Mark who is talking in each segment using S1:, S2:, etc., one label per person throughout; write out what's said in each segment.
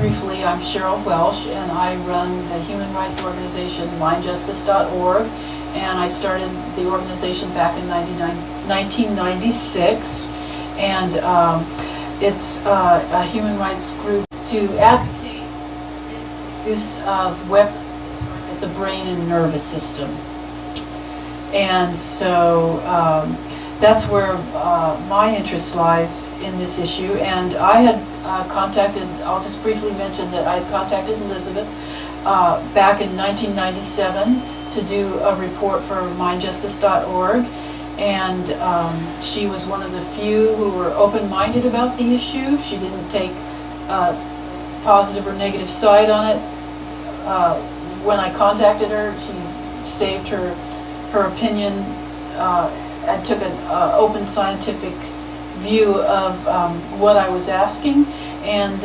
S1: briefly, I'm Cheryl Welsh, and I run the human rights organization mindjustice.org, and I started the organization back in 1996, and it's a human rights group to advocate the use of weapons at the brain and nervous system. And so that's where my interest lies in this issue. And I had contacted, I'll just briefly mention that I had contacted Elizabeth back in 1997 to do a report for mindjustice.org. And she was one of the few who were open-minded about the issue. She didn't take a positive or negative side on it. When I contacted her, she saved her opinion and took an open scientific view of what I was asking, and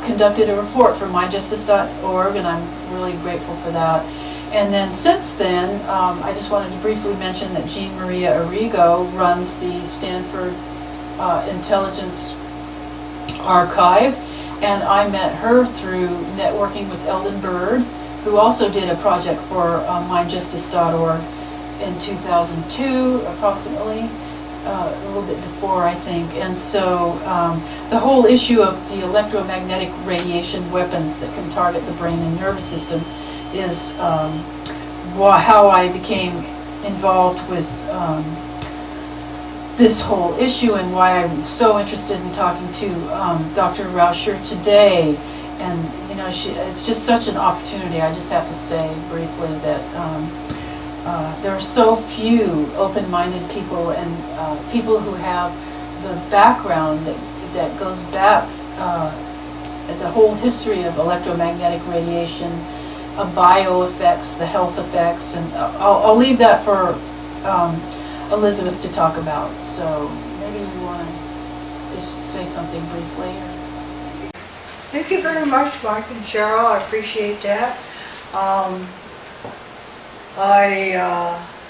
S1: conducted a report for mindjustice.org, and I'm really grateful for that. And then since then, I just wanted to briefly mention that Jean Maria Arrigo runs the Stanford Intelligence Archive, and I met her through networking with Eldon Bird, who also did a project for mindjustice.org in 2002, approximately, a little bit before, I think. And so the whole issue of the electromagnetic radiation weapons that can target the brain and nervous system is how I became involved with this whole issue, and why I'm so interested in talking to Dr. Rauscher today. And you know, it's just such an opportunity. I just have to say briefly that there are so few open-minded people, and people who have the background that goes back the whole history of electromagnetic radiation, bio effects, the health effects, and I'll leave that for Elizabeth to talk about. So maybe you want to just say something briefly.
S2: Thank you very much, Mike and Cheryl. I appreciate that. I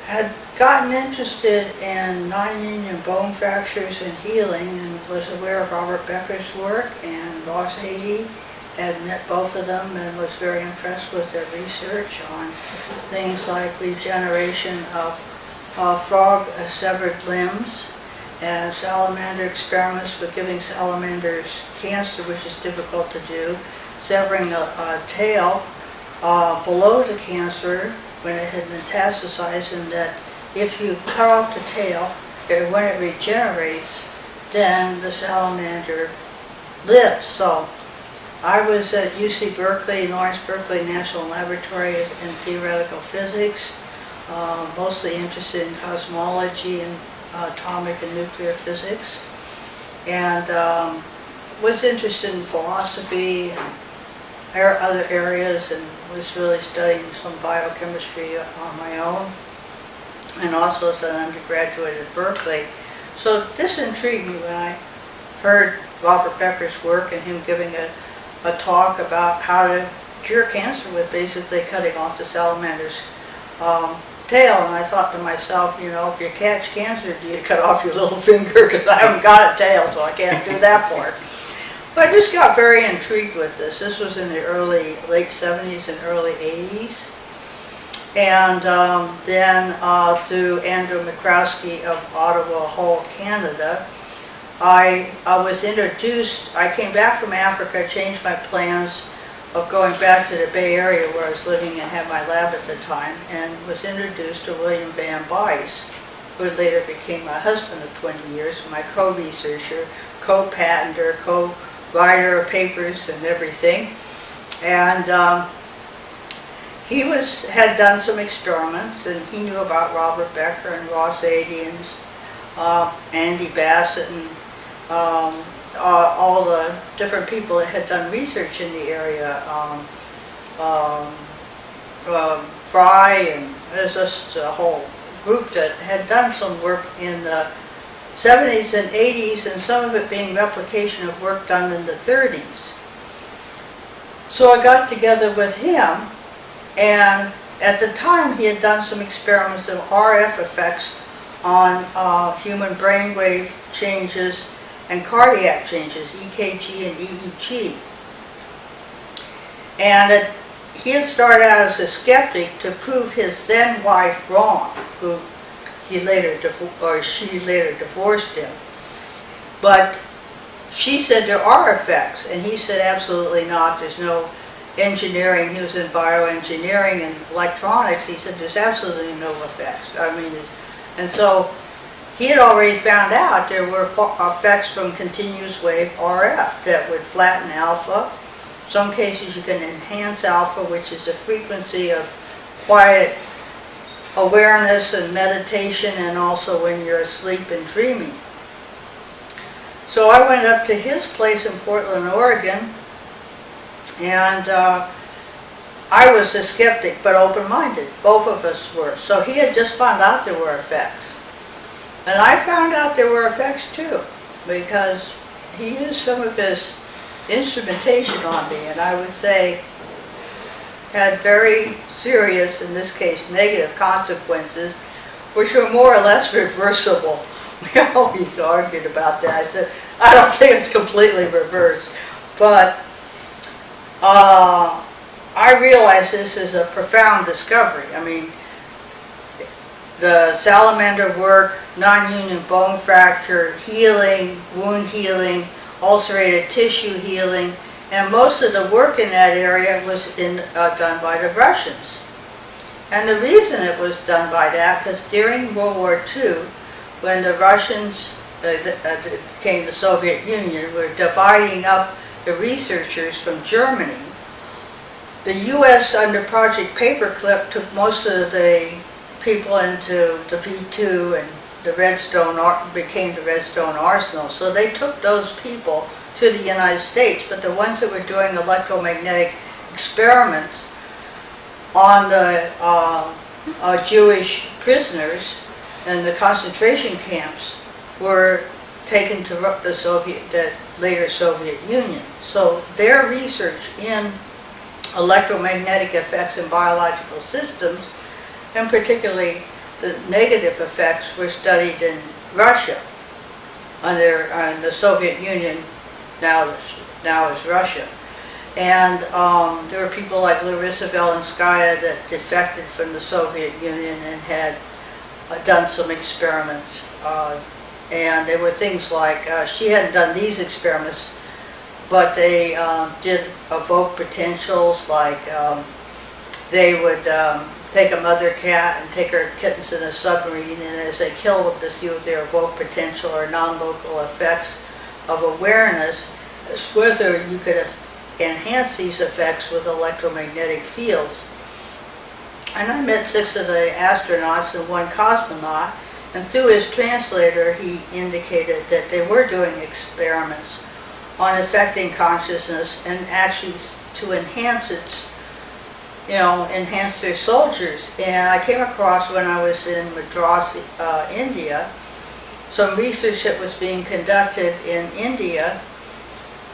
S2: had gotten interested in non-union bone fractures and healing, and was aware of Robert Becker's work, and Ross Adey. Had met both of them and was very impressed with their research on things like regeneration of frog severed limbs, and salamander experiments for giving salamanders cancer, which is difficult to do, severing a tail below the cancer when it had metastasized, and that if you cut off the tail, when it regenerates, then the salamander lives. So I was at UC Berkeley, Lawrence Berkeley National Laboratory in theoretical physics, mostly interested in cosmology and atomic and nuclear physics, and was interested in philosophy and other areas, and was really studying some biochemistry on my own, and also as an undergraduate at Berkeley. So this intrigued me when I heard Robert Becker's work and him giving a talk about how to cure cancer with basically cutting off the salamander's tail. And I thought to myself, you know, if you catch cancer, do you cut off your little finger? Because I haven't got a tail, so I can't do that part. But I just got very intrigued with this. This was in the late 70s and early 80s. And then through Andrew McCroskey of Ottawa, Hull, Canada, I was introduced. I came back from Africa, changed my plans of going back to the Bay Area where I was living and had my lab at the time, and was introduced to William Van Bice, who later became my husband of 20 years, my co-researcher, co-patenter, co-writer of papers and everything. And he had done some experiments, and he knew about Robert Becker and Ross Adey and Andy Bassett and all the different people that had done research in the area, Fry, and there's just a whole group that had done some work in the 70s and 80s, and some of it being replication of work done in the 30s. So I got together with him, and at the time he had done some experiments of RF effects on human brainwave changes and cardiac changes, EKG and EEG. And he had started out as a skeptic to prove his then wife wrong, who she later divorced him. But she said there are effects, and he said absolutely not. There's no engineering. He was in bioengineering and electronics. He said there's absolutely no effects. I mean, and so he had already found out there were effects from continuous wave RF that would flatten alpha. In some cases you can enhance alpha, which is the frequency of quiet awareness and meditation, and also when you're asleep and dreaming. So I went up to his place in Portland, Oregon, and I was a skeptic but open-minded. Both of us were. So he had just found out there were effects. And I found out there were effects too, because he used some of his instrumentation on me, and I would say had very serious, in this case negative consequences, which were more or less reversible. We always argued about that. I said, I don't think it's completely reversed, but I realized this is a profound discovery. I mean, the salamander work, non-union bone fracture healing, wound healing, ulcerated tissue healing, and most of the work in that area was done by the Russians. And the reason it was done by that, because during World War II, when the Russians became the Soviet Union, were dividing up the researchers from Germany, the U.S. under Project Paperclip took most of the people into the V2 and the Redstone became the Redstone Arsenal. So they took those people to the United States, but the ones that were doing electromagnetic experiments on the Jewish prisoners in the concentration camps were taken to the later Soviet Union. So their research in electromagnetic effects in biological systems, and particularly the negative effects, were studied in Russia under the Soviet Union, now is Russia. And there were people like Larissa Velenskaya that defected from the Soviet Union and had done some experiments. And there were things like, she hadn't done these experiments, but they did evoke potentials, like they would take a mother cat and take her kittens in a submarine, and as they killed them to see what their evoked potential or non-local effects of awareness, is whether you could enhance these effects with electromagnetic fields. And I met 6 of the astronauts and 1 cosmonaut, and through his translator he indicated that they were doing experiments on affecting consciousness and actually to enhance its, enhance their soldiers. And I came across, when I was in Madras, India, some research that was being conducted in India,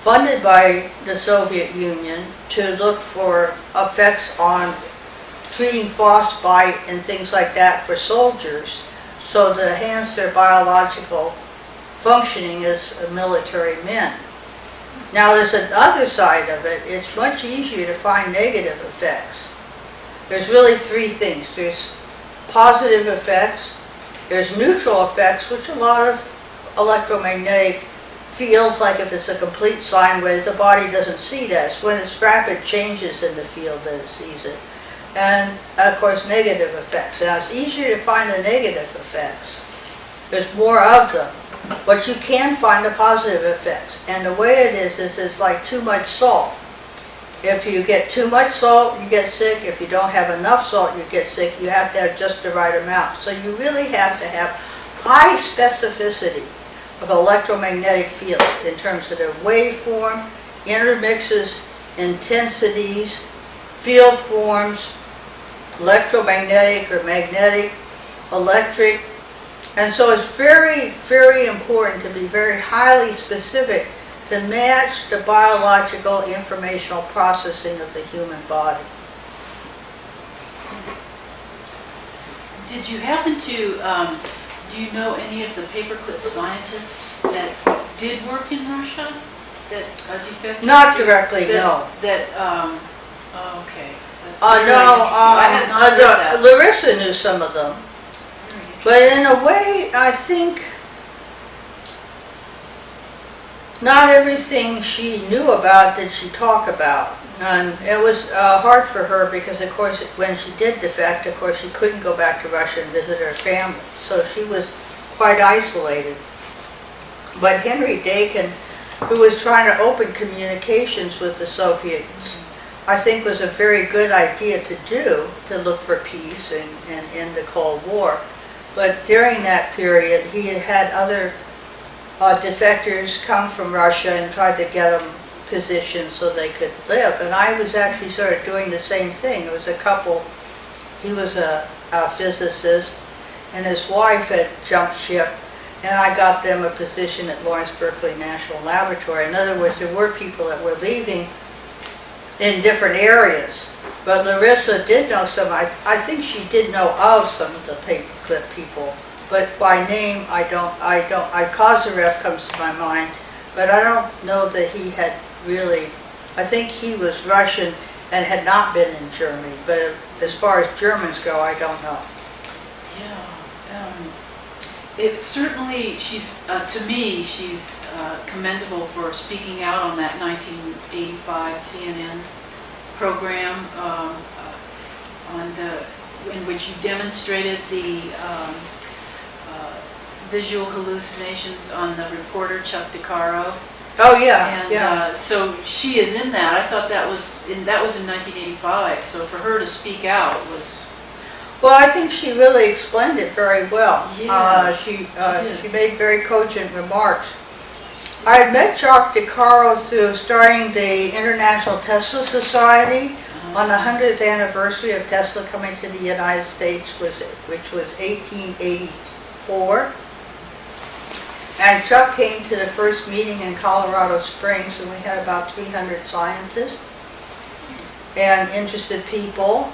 S2: funded by the Soviet Union, to look for effects on treating frostbite and things like that for soldiers, so to enhance their biological functioning as military men. Now there's another side of it. It's much easier to find negative effects. There's really 3 things. There's positive effects, there's neutral effects, which a lot of electromagnetic fields, like if it's a complete sine wave, the body doesn't see that. It's when it's rapid changes in the field that it sees it. And of course negative effects. Now it's easier to find the negative effects. There's more of them. But you can find the positive effects. And the way it is it's like too much salt. If you get too much salt, you get sick. If you don't have enough salt, you get sick. You have to have just the right amount. So you really have to have high specificity of electromagnetic fields in terms of their waveform, intermixes, intensities, field forms, electromagnetic or magnetic, electric. And so it's very, very important to be very highly specific to match the biological informational processing of the human body.
S1: Did you happen to, do you know any of the paperclip scientists that did work in Russia? That defective?
S2: Not directly, no.
S1: Oh, okay. That's
S2: No,
S1: very interesting. I had not read that.
S2: Larissa knew some of them.
S1: Very interesting.
S2: But in a way, I think not everything she knew about did she talk about. And it was hard for her because, of course, when she did defect, of course, she couldn't go back to Russia and visit her family. So she was quite isolated. But Henry Dakin, who was trying to open communications with the Soviets, I think was a very good idea to do, to look for peace and end the Cold War. But during that period, he had had other defectors come from Russia and tried to get them positions so they could live. And I was actually sort of doing the same thing. It was a couple, he was a physicist, and his wife had jumped ship, and I got them a position at Lawrence Berkeley National Laboratory. In other words, there were people that were leaving in different areas. But Larissa did know some, I think she did know of some of the paperclip people, but by name Kozyrev comes to my mind, but I don't know that he had really, I think he was Russian and had not been in Germany, but as far as Germans go, I don't know.
S1: Yeah, it certainly, to me, she's commendable for speaking out on that 1985 CNN program in which you demonstrated the visual hallucinations on the reporter Chuck DeCaro.
S2: Oh yeah,
S1: and
S2: yeah.
S1: So she is in that. I thought that was in 1985. So for her to speak out was.
S2: Well, I think she really explained it very well.
S1: Yes,
S2: she made very cogent remarks. I had met Chuck DeCaro through starting the International Tesla Society on the 100th anniversary of Tesla coming to the United States, which was 1884. And Chuck came to the first meeting in Colorado Springs, and we had about 300 scientists and interested people.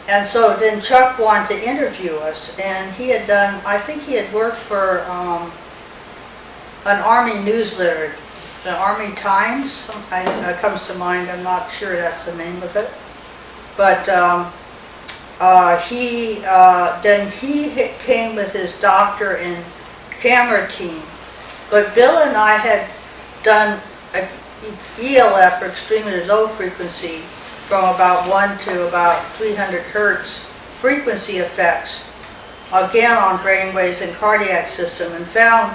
S2: And so then Chuck wanted to interview us, and he had done, I think he had worked for an Army newsletter, the Army Times, comes to mind. I'm not sure that's the name of it. But he came with his doctor and camera team. But Bill and I had done ELF, or extremely low frequency, from about 1 to about 300 hertz frequency effects, again on brainwaves and cardiac system, and found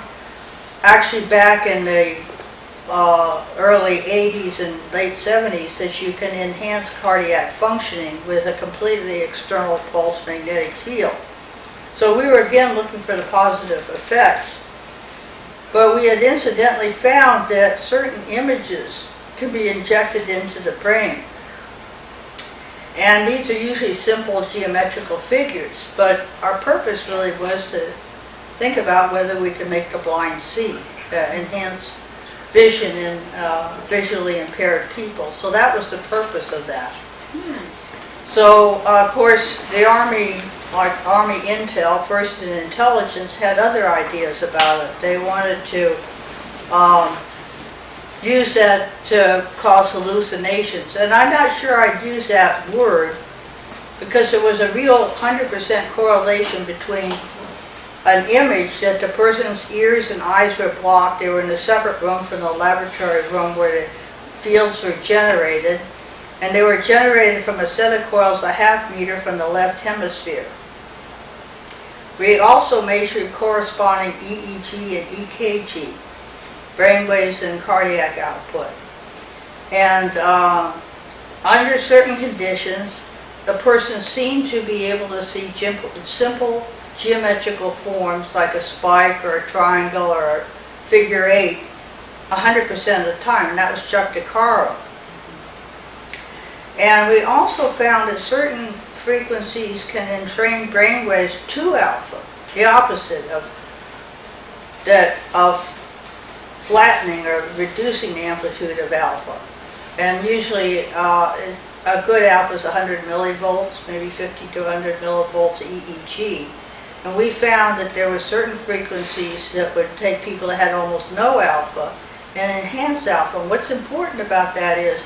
S2: actually back in the early 80s and late 70s that you can enhance cardiac functioning with a completely external pulse magnetic field. So we were again looking for the positive effects. But we had incidentally found that certain images can be injected into the brain. And these are usually simple geometrical figures, but our purpose really was to think about whether we could make the blind see, enhance vision in visually impaired people. So that was the purpose of that. So, of course, the Army, like Army Intel, First in Intelligence, had other ideas about it. They wanted to use that to cause hallucinations. And I'm not sure I'd use that word, because there was a real 100% correlation between an image that the person's ears and eyes were blocked. They were in a separate room from the laboratory room where the fields were generated. And they were generated from a set of coils a half meter from the left hemisphere. We also measured corresponding EEG and EKG, brainwaves and cardiac output. And under certain conditions, the person seemed to be able to see simple geometrical forms like a spike or a triangle or a figure 8 100% of the time, and that was Chuck DeCaro. And we also found that certain frequencies can entrain brainwaves to alpha, the opposite of flattening or reducing the amplitude of alpha. And usually a good alpha is 100 millivolts, maybe 50 to 100 millivolts EEG. And we found that there were certain frequencies that would take people that had almost no alpha and enhance alpha. And what's important about that is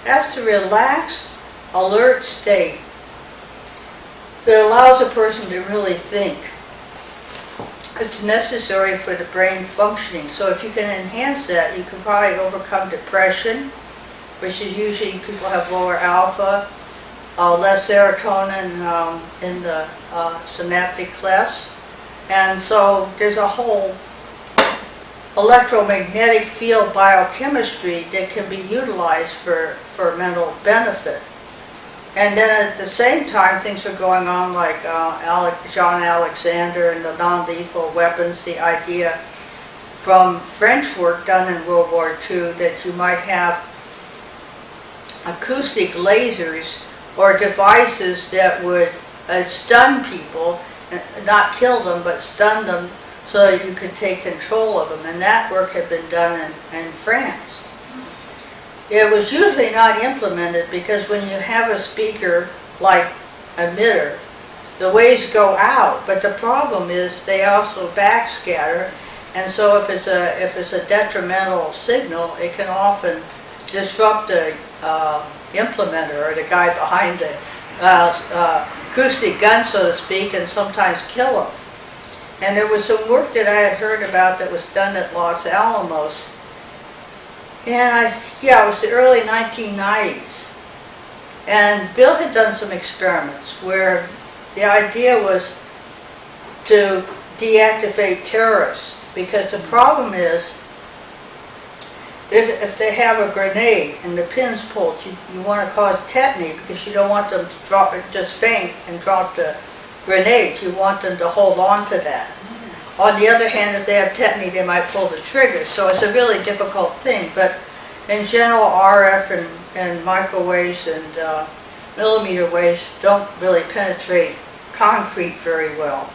S2: that's the relaxed, alert state that allows a person to really think. It's necessary for the brain functioning. So if you can enhance that, you can probably overcome depression, which is usually people have lower alpha, less serotonin in the synaptic clefts. And so there's a whole electromagnetic field biochemistry that can be utilized for mental benefit. And then at the same time, things are going on like John Alexander and the non-lethal weapons, the idea from French work done in World War II that you might have acoustic lasers or devices that would stun people, not kill them, but stun them so that you could take control of them. And that work had been done in France. It was usually not implemented because when you have a speaker like emitter, the waves go out, but the problem is they also backscatter, and so if it's a detrimental signal, it can often disrupt the implementer or the guy behind the acoustic gun, so to speak, and sometimes kill them. And there was some work that I had heard about that was done at Los Alamos. And it was the early 1990s. And Bill had done some experiments where the idea was to deactivate terrorists, because the problem is if they have a grenade and the pin's pulled, you want to cause tetany because you don't want them to drop it, just faint and drop the grenade. You want them to hold on to that. On the other hand, if they have tetany, they might pull the trigger. So it's a really difficult thing. But in general, RF and microwaves and millimeter waves don't really penetrate concrete very well.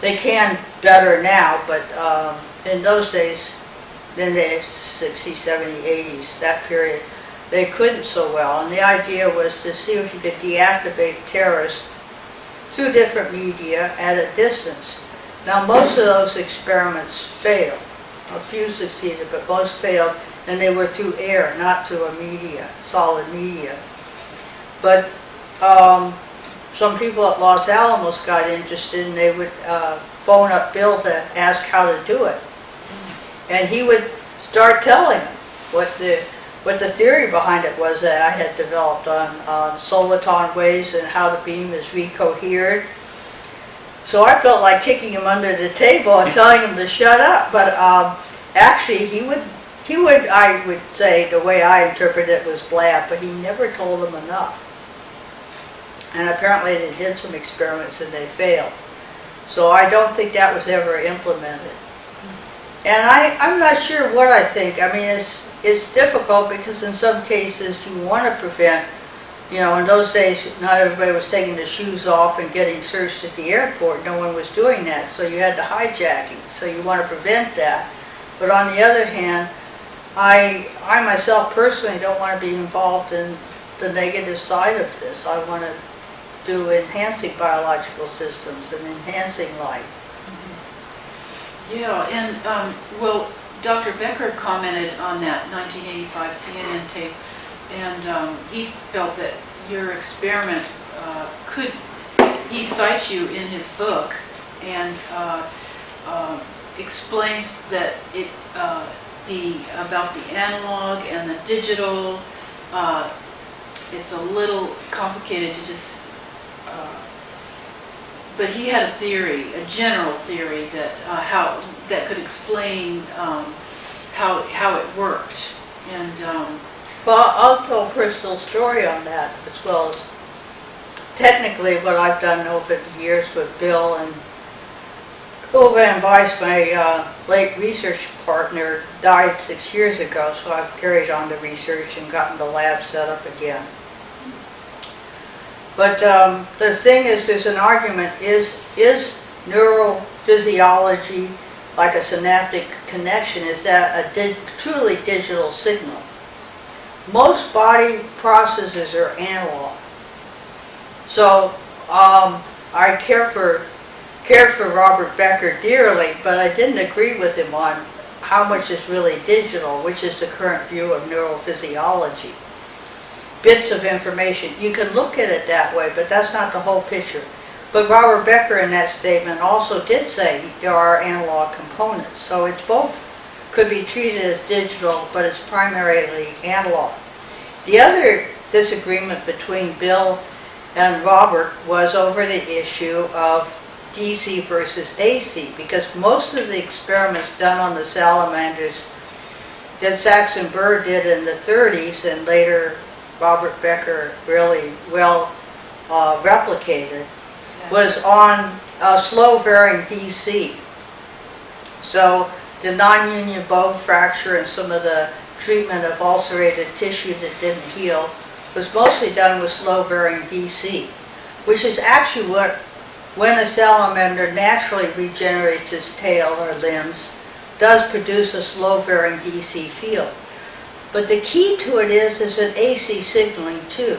S2: They can better now, but in those days, in the 60s, 70s, 80s, that period, they couldn't so well. And the idea was to see if you could deactivate terrorists through different media at a distance. Now, most of those experiments failed. A few succeeded, but most failed, and they were through air, not through a media, solid media. But some people at Los Alamos got interested, and they would phone up Bill to ask how to do it. And he would start telling them what the theory behind it was that I had developed on soliton waves and how the beam is recohered. So I felt like kicking him under the table and telling him to shut up. But actually, he would, I would say, the way I interpret it was blab, but he never told them enough. And apparently they did some experiments and they failed. So I don't think that was ever implemented. And I'm not sure what I think. I mean, it's difficult because in some cases you want to prevent, in those days not everybody was taking their shoes off and getting searched at the airport. No one was doing that. So you had the hijacking. So you want to prevent that. But on the other hand, I myself personally don't want to be involved in the negative side of this. I want to do enhancing biological systems and enhancing life.
S1: Yeah, and well, Dr. Becker commented on that 1985 CNN tape, and he felt that your experiment he cites you in his book and explains that about the analog and the digital. It's a little complicated to just. But he had a theory, a general theory that how that could explain how it worked. And
S2: well, I'll tell a personal story on that, as well as technically what I've done over the years with Bill and Bill Van Weiss, my late research partner, died 6 years ago, so I've carried on the research and gotten the lab set up again. But the thing is, there's an argument, is neurophysiology like a synaptic connection? Is that a truly digital signal? Most body processes are analog. So I cared for Robert Becker dearly, but I didn't agree with him on how much is really digital, which is the current view of neurophysiology. Bits of information. You can look at it that way, but that's not the whole picture. But Robert Becker in that statement also did say there are analog components. So it's both, could be treated as digital, but it's primarily analog. The other disagreement between Bill and Robert was over the issue of DC versus AC, because most of the experiments done on the salamanders that Saxon Burr did in the 30s and later Robert Becker really well replicated was on slow varying DC. So the non-union bone fracture and some of the treatment of ulcerated tissue that didn't heal was mostly done with slow varying DC, which is actually what, when a salamander naturally regenerates its tail or limbs, does produce a slow varying DC field. But the key to it is an AC signaling too.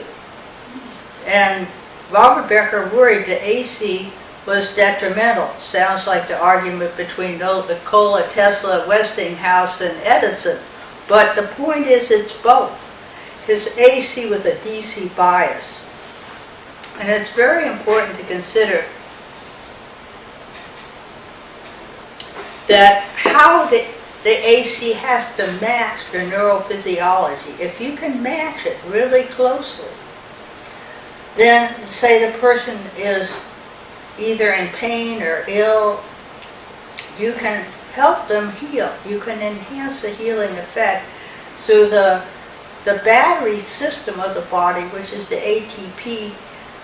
S2: And Robert Becker worried that AC was detrimental. Sounds like the argument between Nikola Tesla, Westinghouse, and Edison. But the point is it's both. It's AC with a DC bias. And it's very important to consider that how the AC has to match the neurophysiology. If you can match it really closely, then say the person is either in pain or ill, you can help them heal. You can enhance the healing effect through the battery system of the body, which is the ATP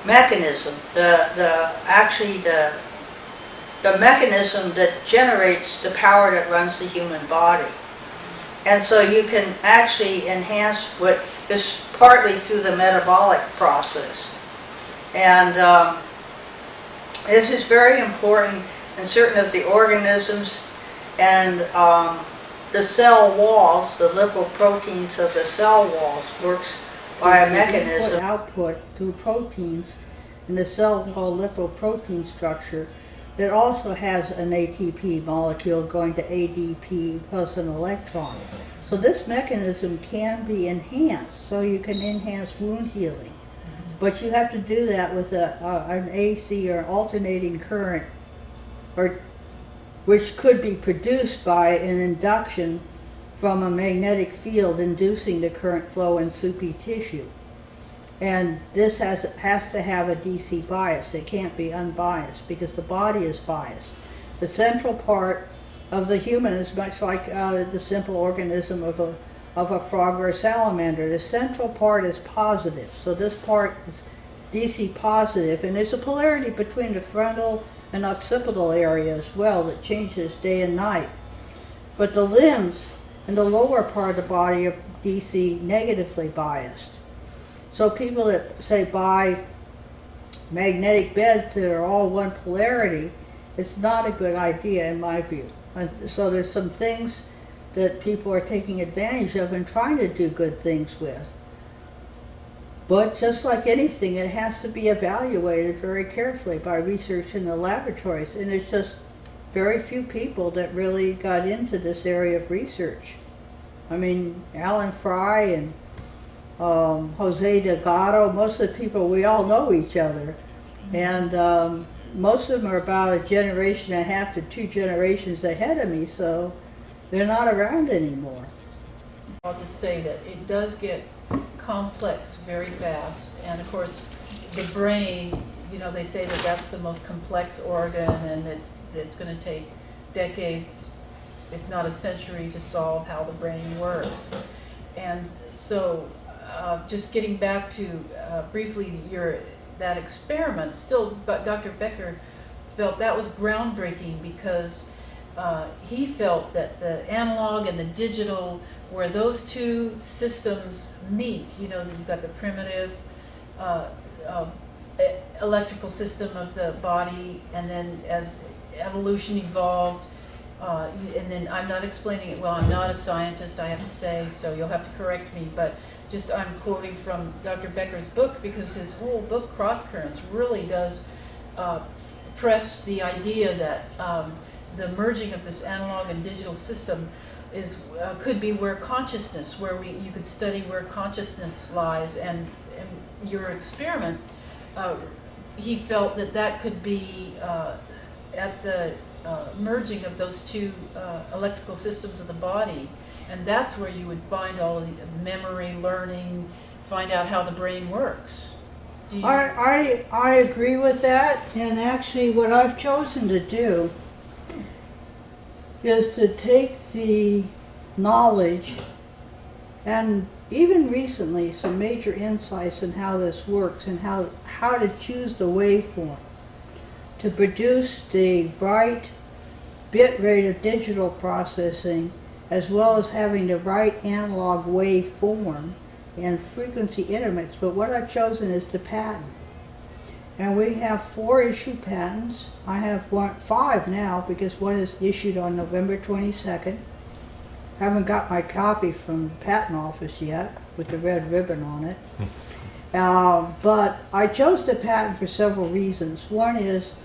S2: mechanism, the mechanism that generates the power that runs the human body. And so you can actually enhance what is partly through the metabolic process. And this is very important in certain of the organisms, and the cell walls, the lipoproteins of the cell walls works by a mechanism. Output through proteins in the cell wall lipoprotein structure that also has an ATP molecule going to ADP plus an electron. So this mechanism can be enhanced, so you can enhance wound healing. But you have to do that with an AC or alternating current, which could be produced by an induction from a magnetic field inducing the current flow in soupy tissue. And this has to have a DC bias. It can't be unbiased because the body is biased. The central part of the human is much like the simple organism of a frog or a salamander. The central part is positive. So this part is DC positive, and there's a polarity between the frontal and occipital area as well that changes day and night. But the limbs and the lower part of the body are DC negatively biased. So people that say buy magnetic beds that are all one polarity, it's not a good idea in my view. So there's some things that people are taking advantage of and trying to do good things with. But just like anything, it has to be evaluated very carefully by research in the laboratories. And it's just very few people that really got into this area of research. I mean, Alan Fry and Jose Delgado, most of the people, we all know each other. And most of them are about a generation and a half to 2 generations ahead of me, so they're not around anymore.
S1: I'll just say that it does get complex very fast, and of course the brain, you know, they say that that's the most complex organ, and it's going to take decades, if not a century, to solve how the brain works. And so just getting back to briefly that experiment, still, but Dr. Becker felt that was groundbreaking because he felt that the analog and the digital, where those two systems meet, you know, you've got the primitive electrical system of the body, and then as evolution evolved, and then I'm not explaining it well, I'm not a scientist, I have to say, so you'll have to correct me, but just I'm quoting from Dr. Becker's book, because his whole book, Cross Currents, really does press the idea that the merging of this analog and digital system is could be where consciousness, where you could study where consciousness lies, and your experiment, he felt that that could be at the merging of those two electrical systems of the body, and that's where you would find all the memory, learning, find out how the brain works.
S2: I agree with that, and actually what I've chosen to do is to take the knowledge and even recently some major insights in how this works and how to choose the waveform to produce the right bit rate of digital processing, as well as having the right analog waveform and frequency intermix. But what I've chosen is to patent. And we have 4 issued patents. I have 5 now because one is issued on November 22nd. Haven't got my copy from the patent office yet with the red ribbon on it. But I chose the patent for several reasons. One is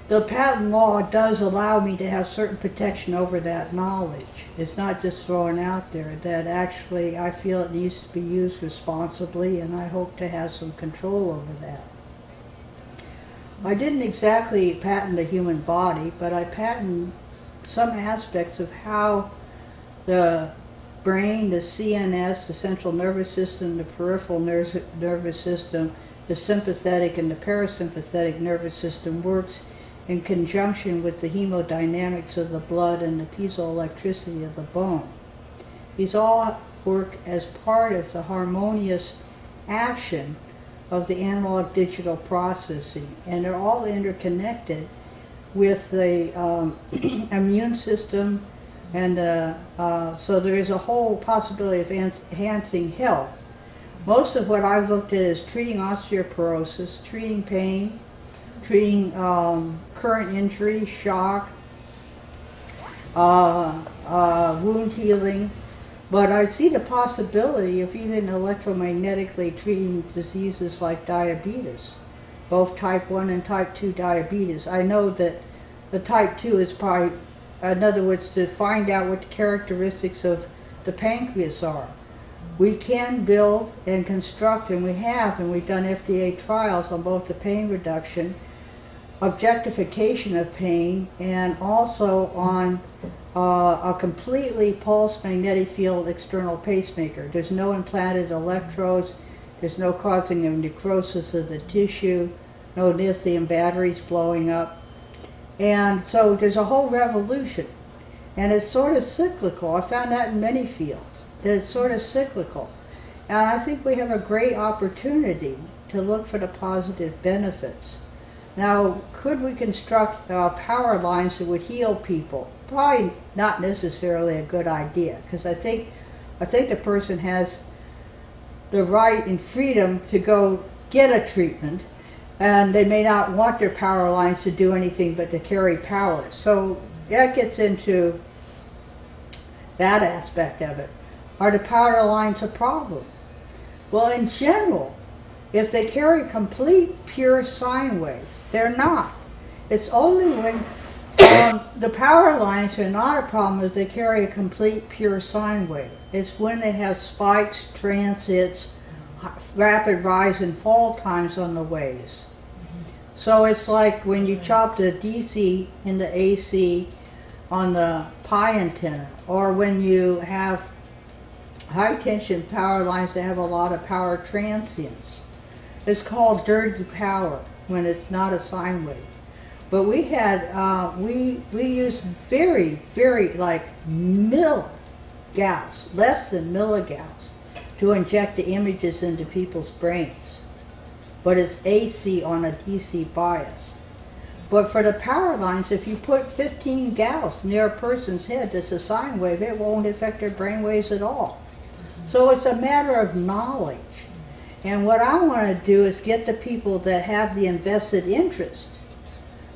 S2: the patent law does allow me to have certain protection over that knowledge. It's not just thrown out there, that actually I feel it needs to be used responsibly, and I hope to have some control over that. I didn't exactly patent the human body, but I patented some aspects of how the brain, the CNS, the central nervous system, the peripheral nervous system, the sympathetic and the parasympathetic nervous system works in conjunction with the hemodynamics of the blood and the piezoelectricity of the bone. These all work as part of the harmonious action of the analog digital processing, and they're all interconnected with the immune system, and so there is a whole possibility of enhancing health. Most of what I've looked at is treating osteoporosis, treating pain, treating current injury, shock, wound healing, but I see the possibility of even electromagnetically treating diseases like diabetes, both type 1 and type 2 diabetes. I know that the type 2 is probably, in other words, to find out what the characteristics of the pancreas are. We can build and construct, and we have, and we've done FDA trials on both the pain reduction, objectification of pain, and also on a completely pulsed magnetic field external pacemaker. There's no implanted electrodes, there's no causing of necrosis of the tissue, no lithium batteries blowing up. And so there's a whole revolution, and it's sort of cyclical. I found that in many fields, that it's sort of cyclical. And I think we have a great opportunity to look for the positive benefits. Now, could we construct power lines that would heal people? Probably not necessarily a good idea, because I think the person has the right and freedom to go get a treatment, and they may not want their power lines to do anything but to carry power. So that gets into that aspect of it. Are the power lines a problem? Well, in general, if they carry complete pure sine wave, they're not. It's only when the power lines are not a problem if they carry a complete pure sine wave. It's when they have spikes, transits, rapid rise and fall times on the waves. So it's like when you chop the DC into AC on the pi antenna, or when you have high tension power lines that have a lot of power transients. It's called dirty power when it's not a sine wave. But we had, we used very, very like milligauss, less than milligauss, to inject the images into people's brains. But it's AC on a DC bias. But for the power lines, if you put 15 Gauss near a person's head that's a sine wave, it won't affect their brain waves at all. So it's a matter of knowledge. And what I want to do is get the people that have the invested interest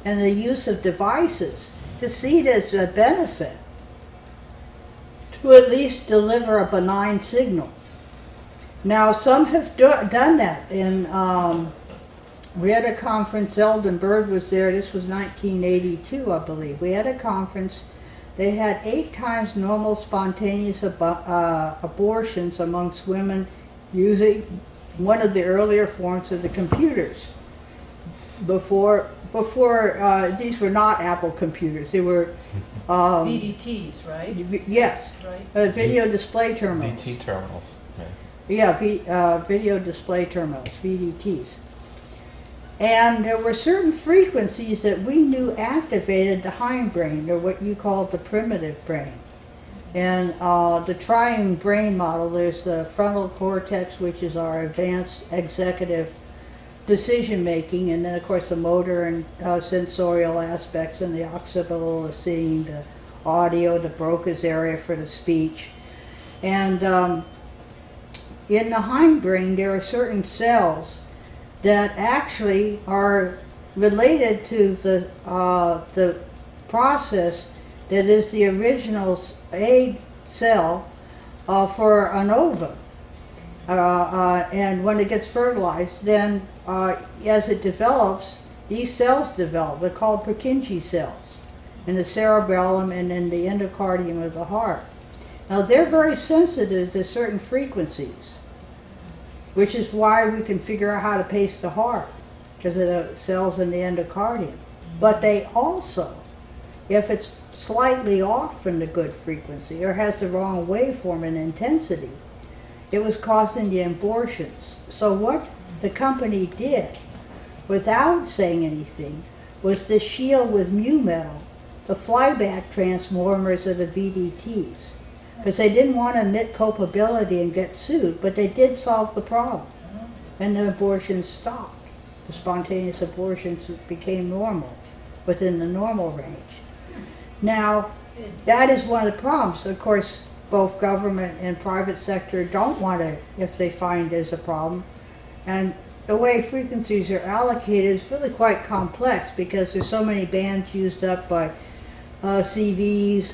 S2: and the use of devices to see it as a benefit, to at least deliver a benign signal. Now, some have done that in We had a conference, Eldon Bird was there, this was 1982, I believe. We had a conference. They had 8 times normal spontaneous abortions amongst women using one of the earlier forms of the computers. Before these were not Apple computers, they were
S1: VDTs, right?
S2: Yes,
S1: Right.
S2: video display terminals.
S3: VT terminals.
S2: Yeah, video display terminals, VDTs. And there were certain frequencies that we knew activated the hindbrain, or what you call the primitive brain. And the triune brain model, there's the frontal cortex, which is our advanced executive decision making, and then of course the motor and sensorial aspects, and the occipital, the seeing, the audio, the Broca's area for the speech. And in the hindbrain there are certain cells that actually are related to the process that is the original egg cell for an ovum. And when it gets fertilized, then as it develops, these cells develop. They're called Purkinje cells in the cerebellum and in the endocardium of the heart. Now they're very sensitive to certain frequencies, which is why we can figure out how to pace the heart, because of the cells in the endocardium. But they also, if it's slightly off from the good frequency or has the wrong waveform and intensity, it was causing the abortions. So what the company did, without saying anything, was to shield with mu metal the flyback transformers of the VDTs, because they didn't want to admit culpability and get sued, but they did solve the problem. And the abortions stopped. The spontaneous abortions became normal, within the normal range. Now, that is one of the problems. Of course, both government and private sector don't want to, if they find there's a problem. And the way frequencies are allocated is really quite complex, because there's so many bands used up by CVs,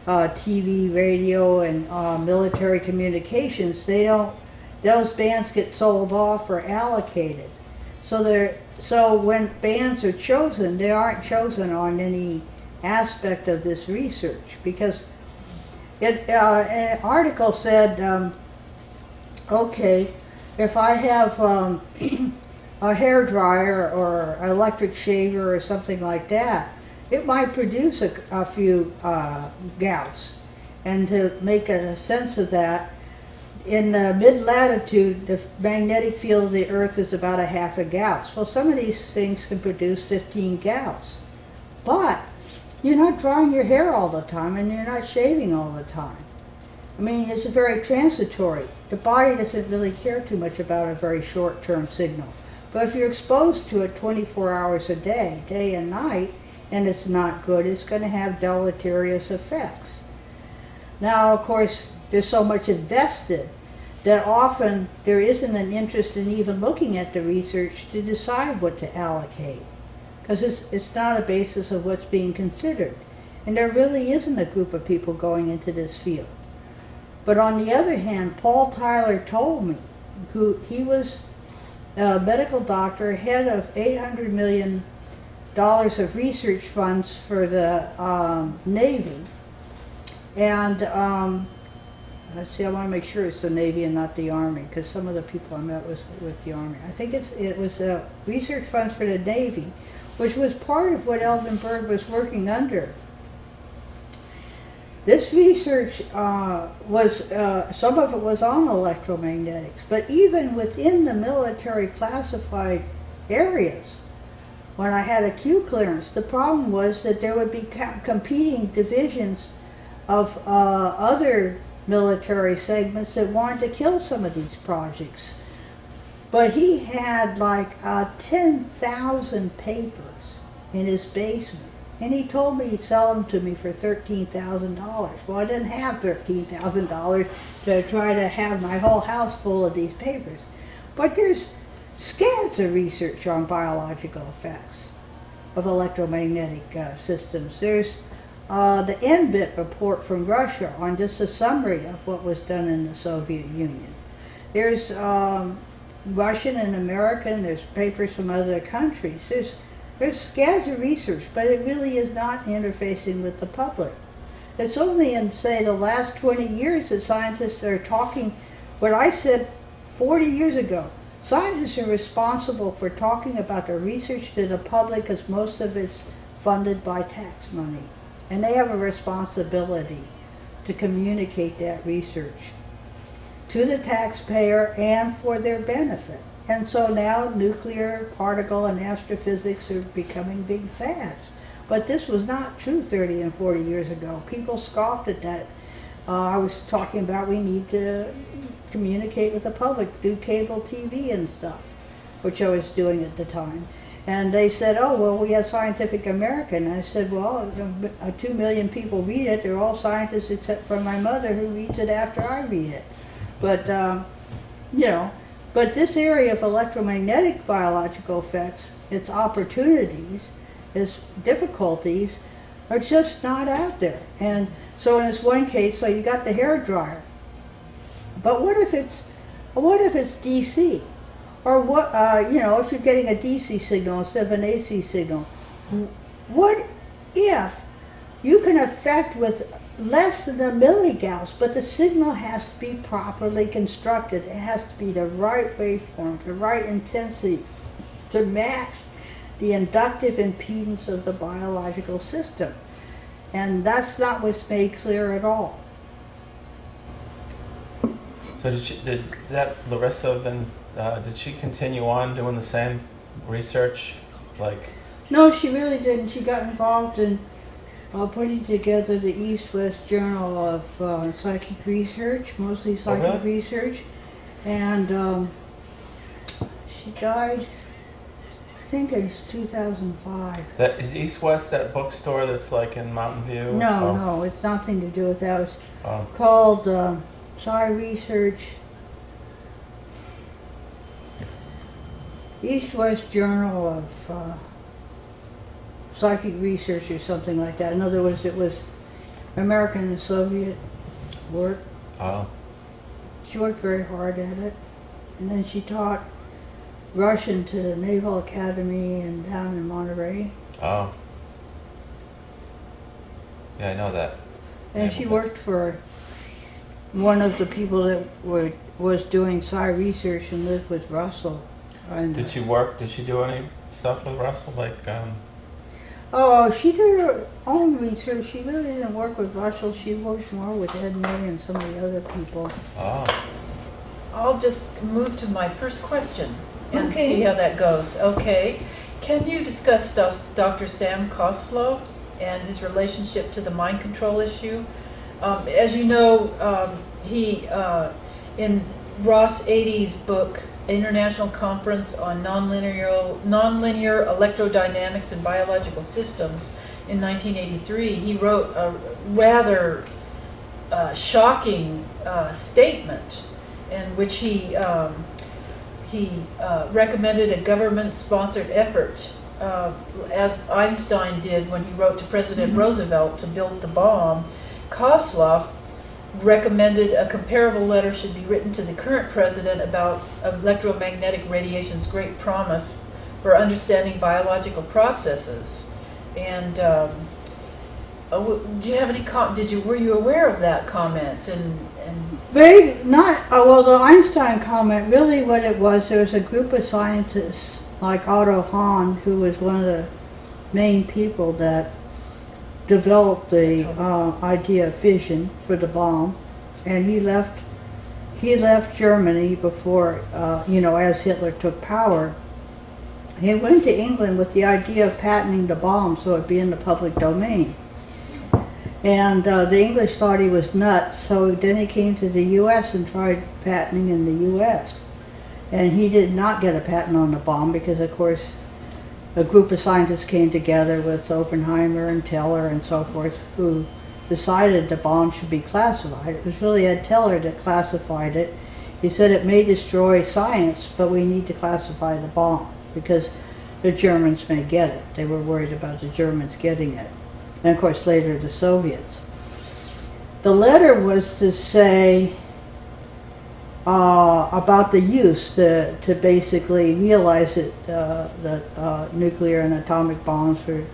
S2: TV, radio, and military communications. Those bands get sold off or allocated. So when bands are chosen, they aren't chosen on any aspect of this research, because an article said, okay, if I have a hair dryer or an electric shaver or something like that, it might produce a few Gauss. And to make a sense of that, in mid-latitude, the magnetic field of the Earth is about a half a Gauss. Well, some of these things can produce 15 Gauss. But you're not drying your hair all the time, and you're not shaving all the time. I mean, it's very transitory. The body doesn't really care too much about a very short-term signal. But if you're exposed to it 24 hours a day, day and night, and it's not good, it's going to have deleterious effects. Now, of course, there's so much invested that often there isn't an interest in even looking at the research to decide what to allocate, because it's not a basis of what's being considered. And there really isn't a group of people going into this field. But on the other hand, Paul Tyler told me, he was a medical doctor, head of $800 million of research funds for the Navy. And let's see, I want to make sure it's the Navy and not the Army, because some of the people I met was with the Army. I think it was research funds for the Navy, which was part of what Eldon Bird was working under. This research some of it was on electromagnetics, but even within the military classified areas, when I had a Q clearance, the problem was that there would be competing divisions of other military segments that wanted to kill some of these projects. But he had like 10,000 papers in his basement. And he told me he'd sell them to me for $13,000. Well, I didn't have $13,000 to try to have my whole house full of these papers. But there's scans of research on biological effects of electromagnetic systems. There's the NBIT report from Russia on just a summary of what was done in the Soviet Union. There's Russian and American, there's papers from other countries. There's scads of research, but it really is not interfacing with the public. It's only in, say, the last 20 years that scientists are talking what I said 40 years ago. Scientists are responsible for talking about the research to the public because most of it's funded by tax money. And they have a responsibility to communicate that research to the taxpayer and for their benefit. And so now nuclear, particle, and astrophysics are becoming big fads. But this was not true 30 and 40 years ago. People scoffed at that. I was talking about we need to communicate with the public, do cable TV and stuff, which I was doing at the time. And they said, oh, well, we have Scientific American. And I said, well, 2 million people read it. They're all scientists except for my mother who reads it after I read it. But, you know, but this area of electromagnetic biological effects, its opportunities, its difficulties, are just not out there. And so in this one case, so you got the hair dryer. But what if it's DC? Or what, you know, if you're getting a DC signal instead of an AC signal, what if you can affect with less than a milligauss, but the signal has to be properly constructed. It has to be the right waveform, the right intensity to match the inductive impedance of the biological system. And that's not what's made clear at all.
S3: So did Larissa did she continue on doing the same research? Like,
S2: No, she really didn't. She got involved in putting together the East-West Journal of Psychic Research, mostly psychic research. And she died, I think it's 2005.
S3: that is East-West, that bookstore that's like in Mountain View?
S2: No, no, it's nothing to do with that. It's
S3: Oh.
S2: called Psi Research, East-West Journal of Psychic Research or something like that. In other words, it was American and Soviet work.
S3: Oh.
S2: She worked very hard at it. And then she taught Russian to the Naval Academy and down in Monterey.
S3: Oh. Yeah, I know that.
S2: And she worked for one of the people that was doing Psi Research and lived with Russell. And,
S3: Did she do any stuff with Russell? Like,
S2: oh, she did her own research. She really didn't work with Russell. She worked more with Ed May and some of the other people.
S3: oh.
S1: I'll just move to my first question and
S2: Okay.
S1: see how that goes. Okay. Can you discuss Dr. Sam Koslow and his relationship to the mind control issue? As you know, he, in Ross 80's book, International Conference on Nonlinear Electrodynamics and Biological Systems in 1983, he wrote a rather shocking statement in which he recommended a government-sponsored effort, as Einstein did when he wrote to President Roosevelt to build the bomb. Koslow recommended a comparable letter should be written to the current president about electromagnetic radiation's great promise for understanding biological processes. And do you have any were you aware of that comment? And
S2: Well, the Einstein comment, really what it was, there was a group of scientists like Otto Hahn, who was one of the main people that developed the idea of fission for the bomb, and he left Germany before, as Hitler took power. He went to England with the idea of patenting the bomb so it'd be in the public domain. And the English thought he was nuts, so then he came to the U.S. and tried patenting in the U.S. And he did not get a patent on the bomb because, of course, a group of scientists came together with Oppenheimer and Teller and so forth, who decided the bomb should be classified. It was really Ed Teller that classified it. He said it may destroy science, but we need to classify the bomb because the Germans may get it. They were worried about the Germans getting it. And of course later the Soviets. The letter was to say, about the use to basically realize that nuclear and atomic bombs were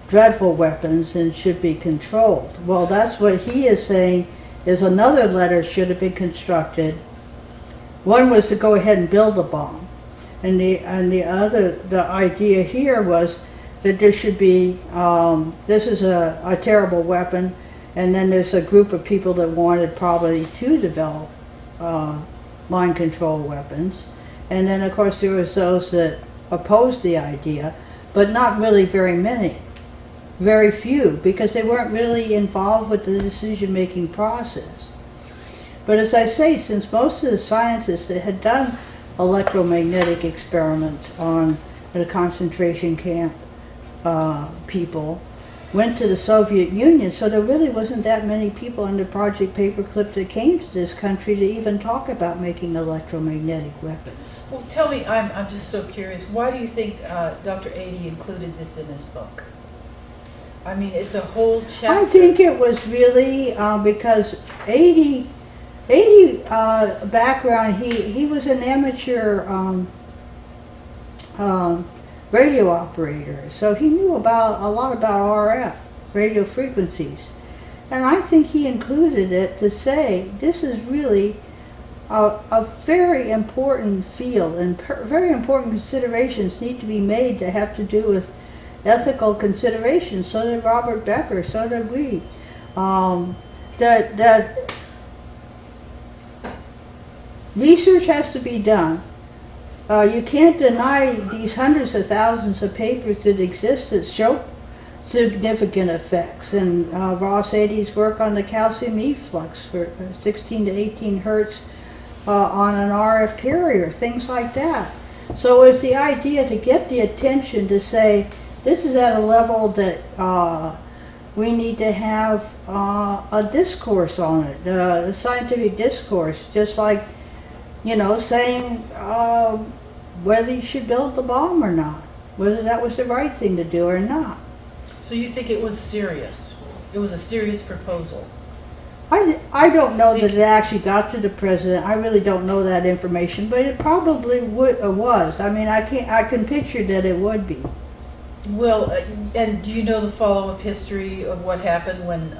S2: dreadful weapons and should be controlled. Well, that's what he is saying is another letter should have been constructed. One was to go ahead and build a bomb, and the idea here was that there should be this is a terrible weapon, and then there's a group of people that wanted probably to develop mind control weapons, and then of course there was those that opposed the idea, but not really very many. Very few, because they weren't really involved with the decision-making process. But as I say, since most of the scientists that had done electromagnetic experiments on the concentration camp people went to the Soviet Union, so there really wasn't that many people under Project Paperclip that came to this country to even talk about making electromagnetic weapons.
S1: Well, tell me, I'm just so curious, why do you think Dr. Adie included this in his book? I mean, it's a whole chapter.
S2: I think it was really because Adie background, he was an amateur radio operator, so he knew a lot about RF, radio frequencies. And I think he included it to say this is really a very important field, and very important considerations need to be made that have to do with ethical considerations. So did Robert Becker, so did we. That research has to be done. You can't deny these hundreds of thousands of papers that exist that show significant effects. And Ross Adie's work on the calcium efflux for 16 to 18 hertz on an RF carrier, things like that. So it's the idea to get the attention to say, this is at a level that we need to have a discourse on it, a scientific discourse, just like, you know, saying whether you should build the bomb or not, whether that was the right thing to do or not.
S1: So you think it was serious? It was a serious proposal?
S2: I don't know that it actually got to the president. I really don't know that information, but it probably was. I mean, I can picture that it would be.
S1: Well, and do you know the follow-up history of what happened when,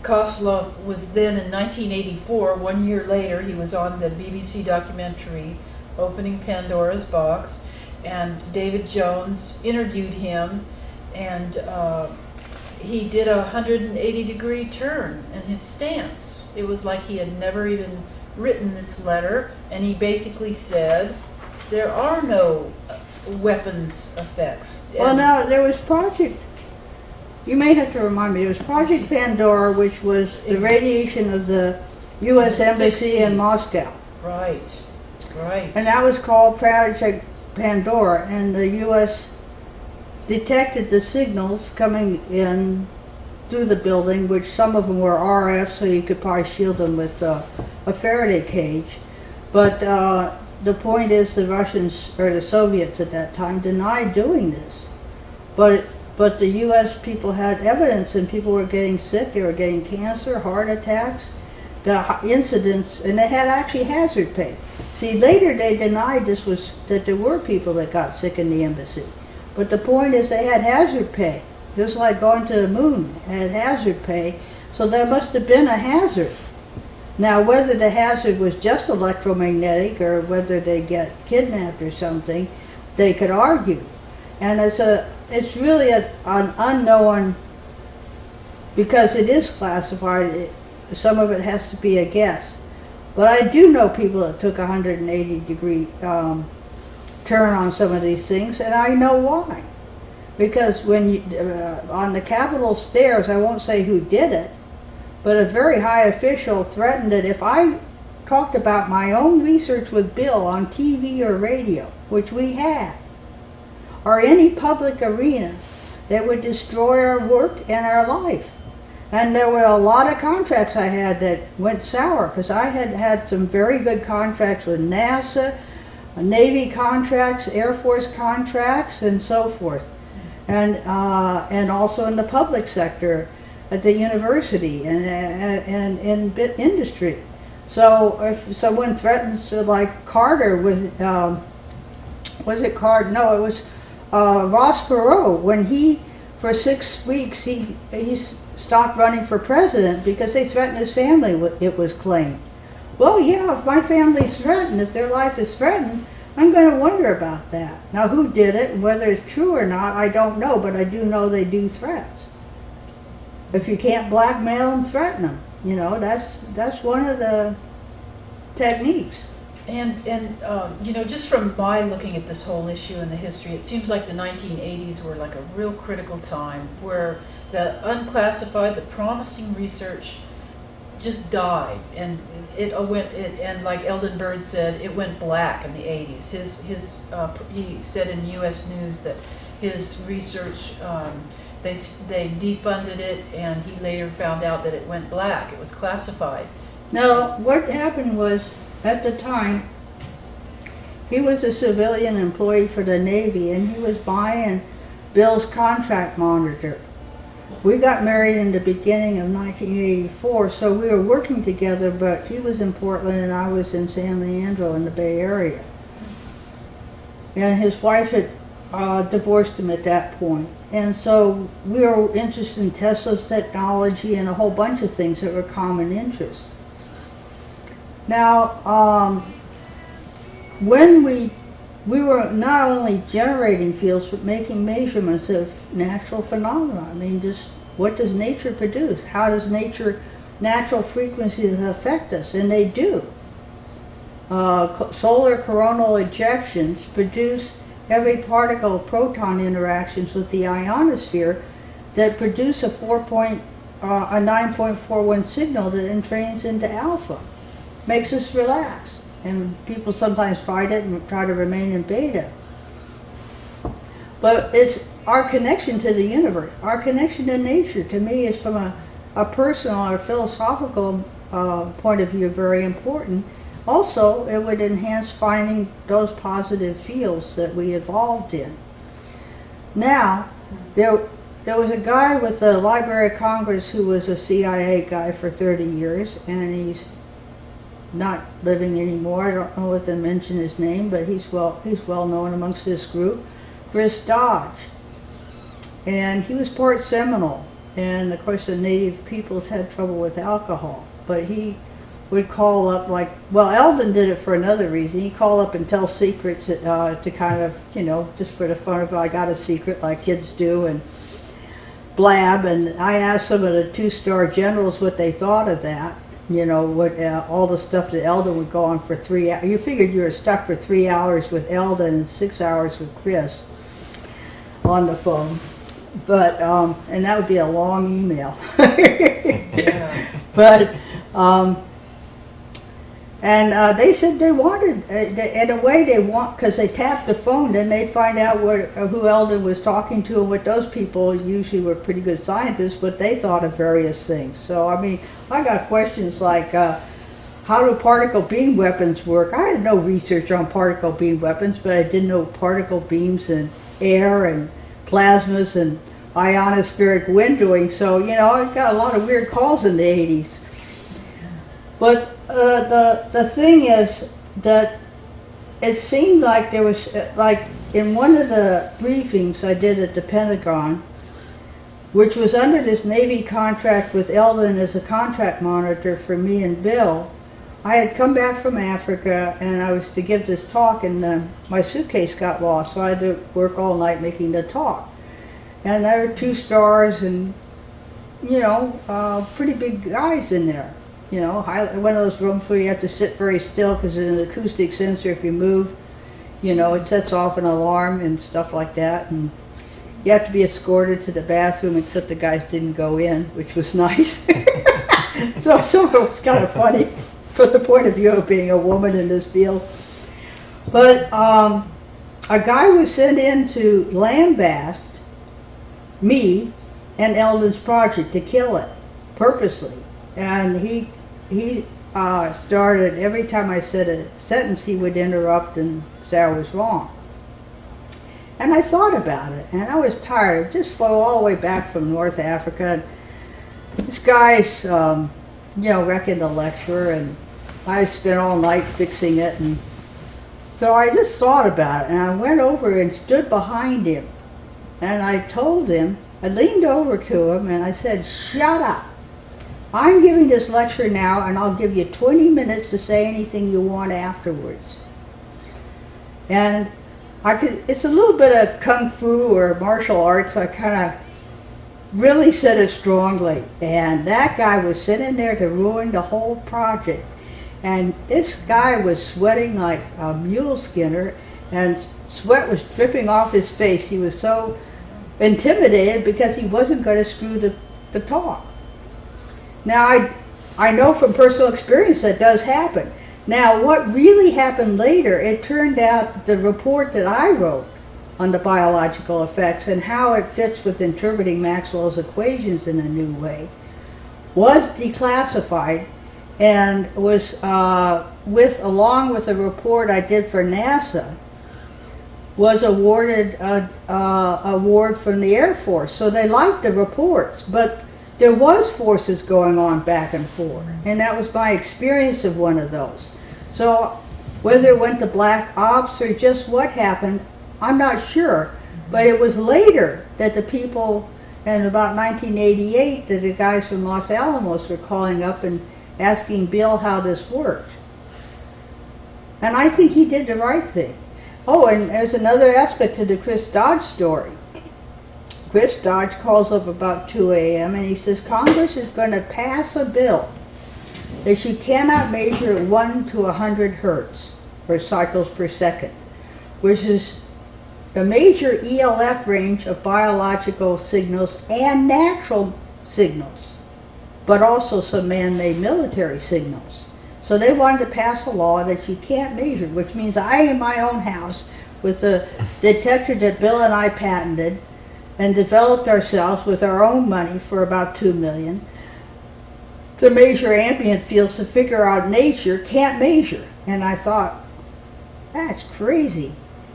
S1: Kozlov was then in 1984, 1 year later, he was on the BBC documentary Opening Pandora's Box, and David Jones interviewed him, and he did a 180-degree turn in his stance. It was like he had never even written this letter, and he basically said, there are no weapons effects.
S2: Well, now, there was Project, you may have to remind me, it was Project Pandora, which was the radiation of the U.S. Embassy
S1: 60s.
S2: in Moscow.
S1: Right, right.
S2: And that was called Project Pandora, and the U.S. detected the signals coming in through the building, which some of them were RF, so you could probably shield them with a Faraday cage. But the point is the Russians, or the Soviets at that time, denied doing this. But the U.S. people had evidence, and people were getting sick, they were getting cancer, heart attacks, the incidents, and they had actually hazard pay. See, later they denied that there were people that got sick in the embassy. But the point is they had hazard pay, just like going to the moon had hazard pay, so there must have been a hazard. Now, whether the hazard was just electromagnetic or whether they get kidnapped or something, they could argue. And it's really an unknown, because it is classified, some of it has to be a guess. But I do know people that took a 180-degree turn on some of these things, and I know why. Because when you, on the Capitol stairs, I won't say who did it, but a very high official threatened that if I talked about my own research with Bill on TV or radio, which we had, or any public arena, that would destroy our work and our life. And there were a lot of contracts I had that went sour, because I had had some very good contracts with NASA, Navy contracts, Air Force contracts, and so forth. And also in the public sector, at the university and in industry. So if someone threatens, like Carter with, was it Carter? No, it was Ross when he, for 6 weeks, he stopped running for president because they threatened his family, it was claimed. Well, yeah, if my family's threatened, if their life is threatened, I'm going to wonder about that. Now, who did it and whether it's true or not, I don't know, but I do know they do threats. If you can't blackmail them, threaten them. You know, that's one of the techniques.
S1: And you know, just from my looking at this whole issue and the history, it seems like the 1980s were like a real critical time where the unclassified, the promising research just died, and and like Eldon Bird said, it went black in the 80s. He said in U.S. News that his research, they defunded it, and he later found out that it went black. It was classified.
S2: Now, what happened was, at the time, he was a civilian employee for the Navy, and he was buying Bill's contract monitor. We got married in the beginning of 1984, so we were working together, but he was in Portland and I was in San Leandro in the Bay Area. And his wife had divorced him at that point. And so we were interested in Tesla's technology and a whole bunch of things that were common interests. Now, when we were not only generating fields, but making measurements of natural phenomena. I mean, just what does nature produce? How does natural frequencies affect us? And they do. Solar coronal ejections produce heavy particle proton interactions with the ionosphere that produce a 9.41 signal that then trains into alpha. Makes us relax. And people sometimes fight it and try to remain in beta. But it's our connection to the universe, our connection to nature, to me, is from a personal or philosophical point of view very important. Also, it would enhance finding those positive fields that we evolved in. Now, there was a guy with the Library of Congress who was a CIA guy for 30 years, and he's not living anymore. I don't know if they mention his name, but he's well known amongst this group. Chris Dodge. And he was part Seminole. And of course the native peoples had trouble with alcohol. But he would call up, like, well, Eldon did it for another reason. He'd call up and tell secrets to kind of, you know, just for the fun of it. I got a secret like kids do, and blab. And I asked some of the two-star generals what they thought of that. You know, what all the stuff that Eldon would go on for 3 hours. You figured you were stuck for 3 hours with Eldon and 6 hours with Chris on the phone. But, and that would be a long email. But, they said they wanted, in a way they want, because they tapped the phone, then they'd find out who Eldon was talking to, and what those people usually were pretty good scientists, what they thought of various things. So, I mean, I got questions like, how do particle beam weapons work? I had no research on particle beam weapons, but I did know particle beams and air and plasmas and ionospheric windowing. So, you know, I got a lot of weird calls in the 80s. But the thing is that it seemed like there was, like in one of the briefings I did at the Pentagon, which was under this Navy contract with Eldon as a contract monitor for me and Bill, I had come back from Africa and I was to give this talk, and my suitcase got lost, so I had to work all night making the talk. And there were 2 stars and, you know, pretty big guys in there. You know, one of those rooms where you have to sit very still because there's an acoustic sensor. If you move, you know, it sets off an alarm and stuff like that. And you have to be escorted to the bathroom, except the guys didn't go in, which was nice. So some of it was kind of funny from the point of view of being a woman in this field. But a guy was sent in to lambast me and Eldon's project to kill it purposely. And he started, every time I said a sentence, he would interrupt and say I was wrong. And I thought about it, and I was tired. I just flew all the way back from North Africa. this guy's, wrecking the lecture, and I spent all night fixing it, and so I just thought about it, and I went over and stood behind him, and I told him, I leaned over to him, and I said, "Shut up. I'm giving this lecture now, and I'll give you 20 minutes to say anything you want afterwards." And it's a little bit of kung fu or martial arts, so I kind of really said it strongly. And that guy was sitting there to ruin the whole project. And this guy was sweating like a mule skinner, and sweat was dripping off his face. He was so intimidated because he wasn't going to screw the talk. Now, I know from personal experience that does happen. Now, what really happened later, it turned out that the report that I wrote on the biological effects and how it fits with interpreting Maxwell's equations in a new way was declassified, and was along with a report I did for NASA, was awarded an award from the Air Force. So they liked the reports, but there was forces going on back and forth, and that was my experience of one of those. So whether it went to black ops or just what happened, I'm not sure. But it was later that the people, in about 1988, that the guys from Los Alamos were calling up and asking Bill how this worked. And I think he did the right thing. Oh, and there's another aspect to the Chris Dodge story. Chris Dodge calls up about 2 a.m. and he says Congress is going to pass a bill that you cannot measure 1 to 100 hertz, or cycles per second, which is the major ELF range of biological signals and natural signals, but also some man-made military signals. So they wanted to pass a law that you can't measure, which means I, in my own house, with the detector that Bill and I patented and developed ourselves with our own money for about $2 million, to measure ambient fields to figure out nature, can't measure. And I thought, that's crazy.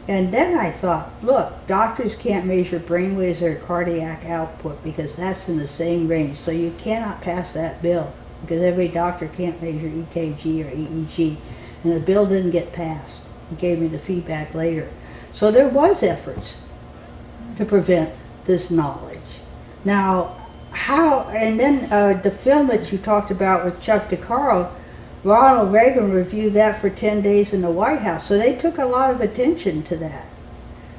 S2: And then I thought, look, doctors can't measure brainwaves or cardiac output because that's in the same range. So you cannot pass that bill because every doctor can't measure EKG or EEG. And the bill didn't get passed. He gave me the feedback later. So there was efforts to prevent this knowledge. Now, how, and then the film that you talked about with Chuck DeCaro, Ronald Reagan reviewed that for 10 days in the White House. So they took a lot of attention to that.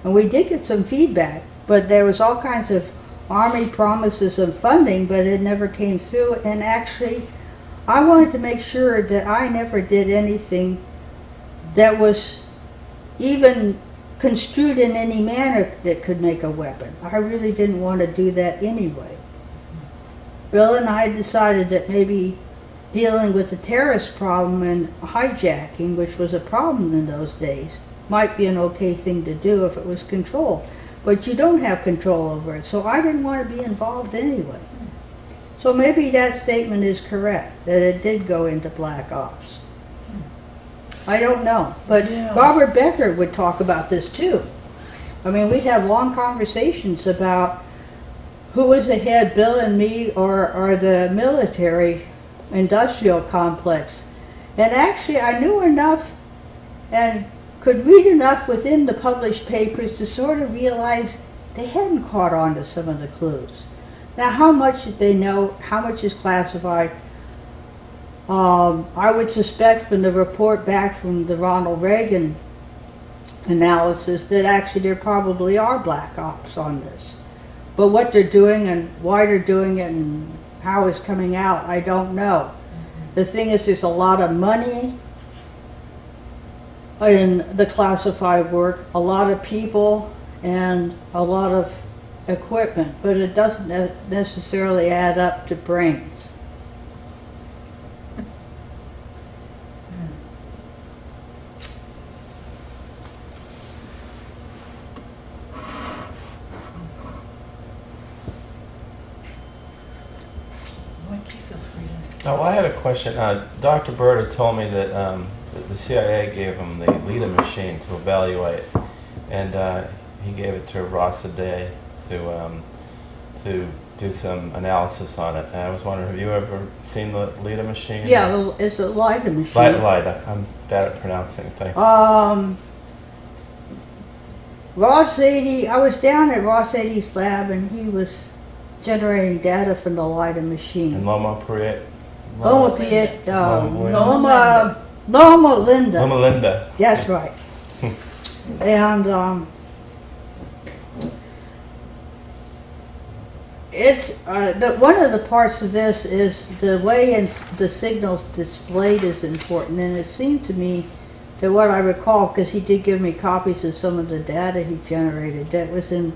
S2: And we did get some feedback, but there was all kinds of Army promises of funding, but it never came through. And actually, I wanted to make sure that I never did anything that was even construed in any manner that could make a weapon. I really didn't want to do that anyway. Bill and I decided that maybe dealing with the terrorist problem and hijacking, which was a problem in those days, might be an okay thing to do if it was controlled. But you don't have control over it, so I didn't want to be involved anyway. So maybe that statement is correct, that it did go into black ops. I don't know, but yeah. Robert Becker would talk about this too. I mean, we'd have long conversations about who was ahead, Bill and me, or the military industrial complex. And actually, I knew enough and could read enough within the published papers to sort of realize they hadn't caught on to some of the clues. Now, how much did they know? How much is classified? I would suspect from the report back from the Ronald Reagan analysis that actually there probably are black ops on this. But what they're doing and why they're doing it and how it's coming out, I don't know. The thing is, there's a lot of money in the classified work, a lot of people, and a lot of equipment, but it doesn't necessarily add up to brains.
S3: Now, I had a question. Dr. Bird had told me that the CIA gave him the Leda machine to evaluate, and he gave it to Rauscher to do some analysis on it. And I was wondering, have you ever seen the LIDA machine?
S2: Yeah, it's a LIDA machine.
S3: LIDA. I'm bad at pronouncing. Thanks.
S2: Ross 80, I was down at Ross 80's lab and he was generating data from the LIDA machine.
S3: And Loma Prieta?
S2: Loma Linda.
S3: Loma Linda.
S2: That's right. And it's one of the parts of this is the way the signals displayed is important, and it seemed to me that what I recall, because he did give me copies of some of the data he generated, that was in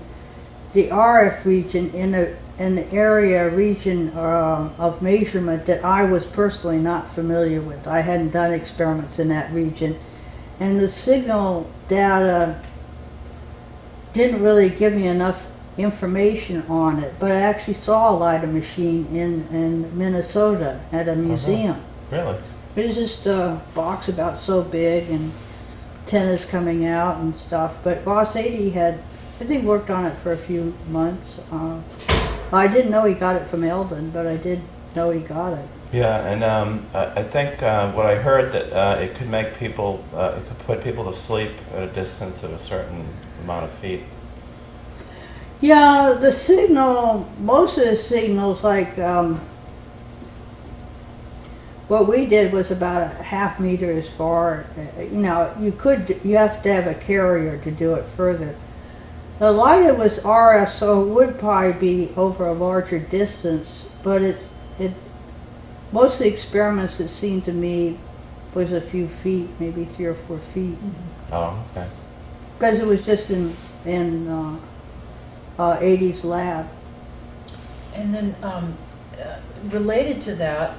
S2: the RF region, in an area region of measurement that I was personally not familiar with. I hadn't done experiments in that region, and the signal data didn't really give me enough information on it, but I actually saw a LIDA machine in Minnesota at a museum.
S3: Really?
S2: It was just a box about so big and antennas coming out and stuff, but Ross 80 had, I think, worked on it for a few months. I didn't know he got it from Eldon, but I did know he got it.
S3: Yeah, and I think what I heard that it could make people, it could put people to sleep at a distance of a certain amount of feet.
S2: Yeah, the signal, most of the signals, like what we did was about a half meter as far. You know, you have to have a carrier to do it further. The LIDA was RF, so it would probably be over a larger distance, but most of the experiments, it seemed to me, was a few feet, maybe 3 or 4 feet.
S3: Oh, okay.
S2: Because it was just in 80's lab.
S1: And then related to that,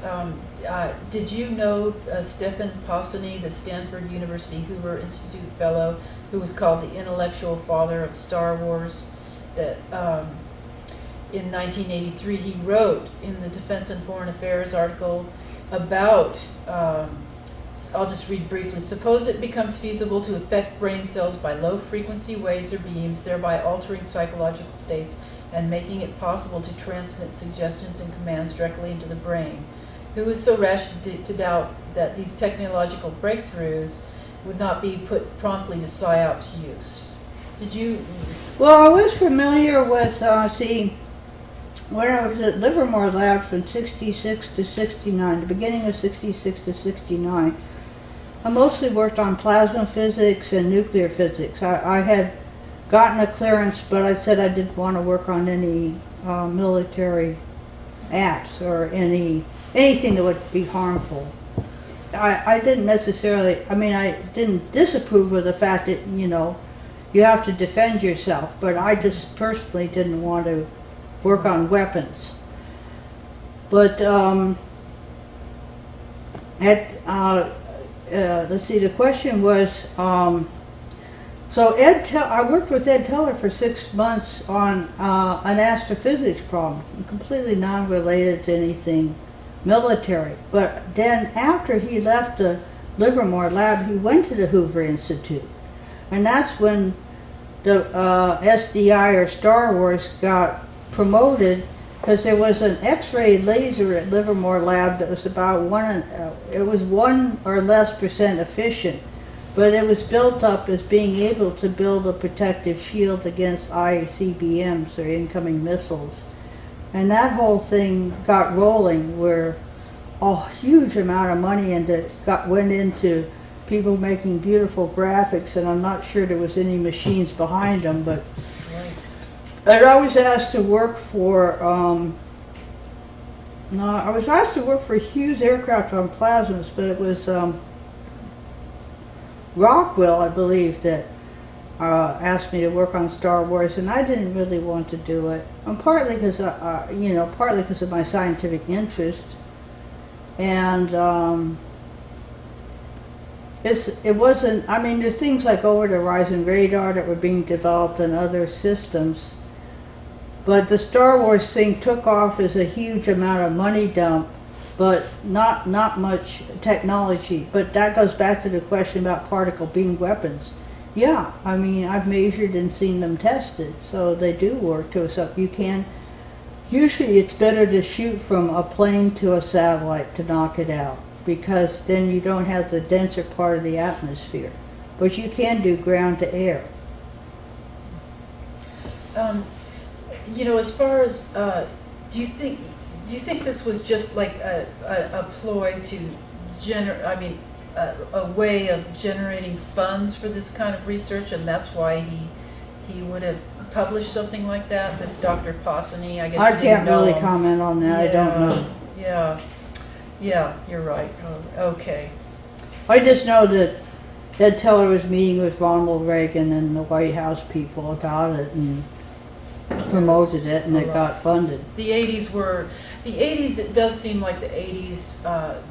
S1: did you know Stephen Possony, the Stanford University Hoover Institute Fellow, who was called the intellectual father of Star Wars, that in 1983 he wrote in the Defense and Foreign Affairs article about, I'll just read briefly, suppose it becomes feasible to affect brain cells by low frequency waves or beams, thereby altering psychological states and making it possible to transmit suggestions and commands directly into the brain. Who is so rash to doubt that these technological breakthroughs would not be put promptly to PSYOP's use? Did you?
S2: Well, I was familiar with, when I was at Livermore Labs from 66 to 69, the beginning of 66 to 69, I mostly worked on plasma physics and nuclear physics. I had gotten a clearance, but I said I didn't want to work on any military apps or anything that would be harmful. I didn't necessarily, I didn't disapprove of the fact that, you have to defend yourself, but I just personally didn't want to work on weapons. But let's see, the question was, so I worked with Ed Teller for 6 months on an astrophysics problem, completely non-related to anything military. But then after he left the Livermore lab, he went to the Hoover Institute. And that's when the SDI, or Star Wars, got promoted, because there was an X-ray laser at Livermore lab that was about 1 or less % efficient, but it was built up as being able to build a protective shield against ICBMs, or incoming missiles. And that whole thing got rolling, where a huge amount of money went into people making beautiful graphics, and I'm not sure there was any machines behind them, but I was asked to work for Hughes Aircraft on plasmas, but it was Rockwell, I believe, that asked me to work on Star Wars, and I didn't really want to do it. And partly because of my scientific interest, and it wasn't. There's things like over-the-horizon radar that were being developed and other systems, but the Star Wars thing took off as a huge amount of money dump, but not much technology. But that goes back to the question about particle beam weapons. Yeah, I've measured and seen them tested, so they do work to us up. You can Usually it's better to shoot from a plane to a satellite to knock it out, because then you don't have the denser part of the atmosphere. But you can do ground to air.
S1: You know, as far as, do you think this was just like a ploy to a way of generating funds for this kind of research, and that's why he would have published something like that? This Dr. Posany, I guess.
S2: I
S1: you didn't
S2: can't
S1: know
S2: really
S1: him.
S2: comment on that. I don't know.
S1: Yeah, you're right. Oh, okay.
S2: I just know that Ed Teller was meeting with Ronald Reagan and the White House people about it and promoted it, and it got funded.
S1: The 80s, it does seem like the 80s,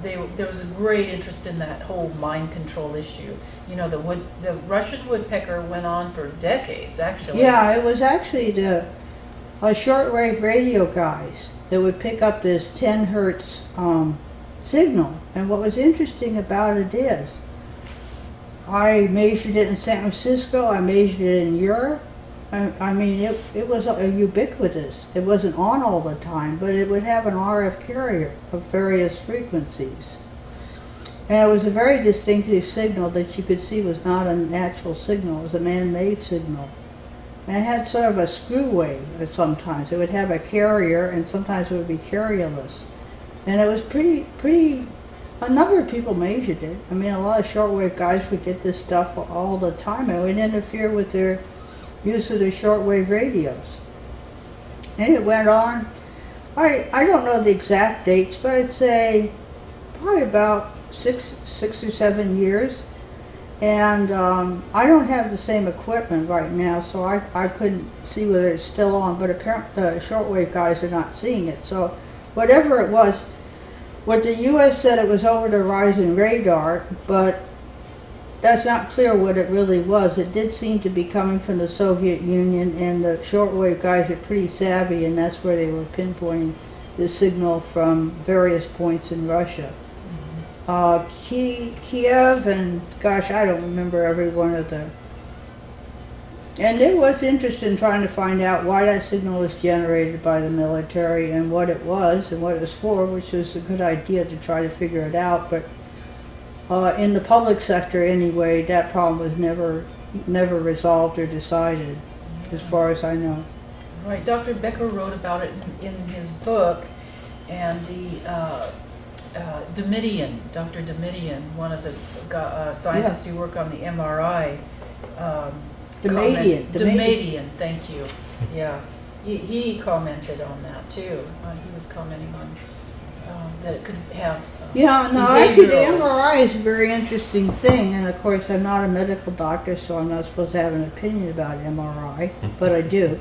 S1: there was a great interest in that whole mind control issue. You know, the Russian woodpecker went on for decades, actually.
S2: Yeah, it was actually the shortwave radio guys that would pick up this 10 hertz signal. And what was interesting about it is, I measured it in San Francisco, I measured it in Europe. I mean, it was ubiquitous. It wasn't on all the time, but it would have an RF carrier of various frequencies. And it was a very distinctive signal that you could see was not a natural signal. It was a man-made signal. And it had sort of a screw wave sometimes. It would have a carrier, and sometimes it would be carrierless. And it was pretty, a number of people measured it. I mean, a lot of shortwave guys would get this stuff all the time, and it would interfere with their use of the shortwave radios. And it went on, I don't know the exact dates, but I'd say probably about six or 7 years. And I don't have the same equipment right now, so I couldn't see whether it's still on, but apparently the shortwave guys are not seeing it. So whatever it was, what the U.S. said, it was over the horizon radar, but that's not clear what it really was. It did seem to be coming from the Soviet Union, and the shortwave guys are pretty savvy, and that's where they were pinpointing the signal from various points in Russia. Kiev, and gosh, I don't remember every one of them. And there was interest in trying to find out why that signal was generated by the military and what it was and what it was for, which was a good idea to try to figure it out. But in the public sector anyway, that problem was never resolved or decided, as far as I know.
S1: Right, Dr. Becker wrote about it in his book, and the Dr. Dimidian, one of the scientists who work on the MRI, Dimidian, thank you. Yeah, he commented on that too. He was commenting on that it could have.
S2: Yeah, no, actually the MRI is a very interesting thing, and of course I'm not a medical doctor, so I'm not supposed to have an opinion about MRI, but I do.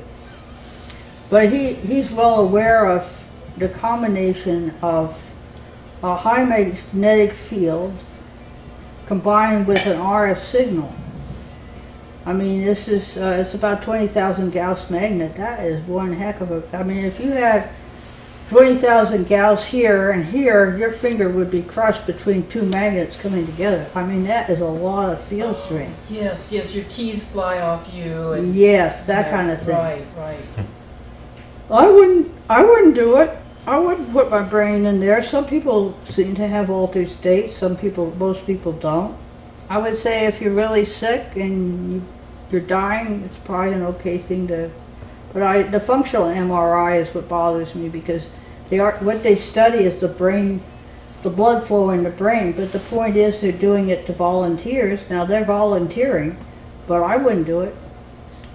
S2: But he's well aware of the combination of a high magnetic field combined with an RF signal. I mean, this is it's about 20,000 Gauss magnet. That is one heck of a. I mean, if you had 20,000 Gauss here and here, your finger would be crushed between two magnets coming together. I mean, that is a lot of field strength.
S1: Yes, your keys fly off you. And,
S2: yes, that kind of thing.
S1: Right.
S2: I wouldn't do it. I wouldn't put my brain in there. Some people seem to have altered states. Most people don't. I would say if you're really sick and you're dying, it's probably an okay thing to. But the functional MRI is what bothers me, because what they study is the brain, the blood flow in the brain. But the point is, they're doing it to volunteers. Now they're volunteering, but I wouldn't do it.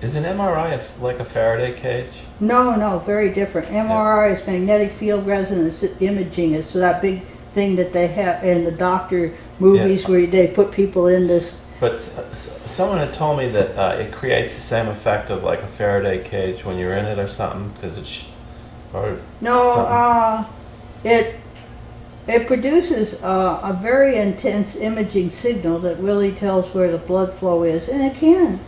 S3: Is an MRI like a Faraday cage?
S2: No, very different. MRI is magnetic field resonance imaging. It's that big thing that they have in the doctor movies where they put people in this.
S3: But someone had told me that it creates the same effect of like a Faraday cage when you're in it or something, because it's
S2: it produces a very intense imaging signal that really tells where the blood flow is, and it can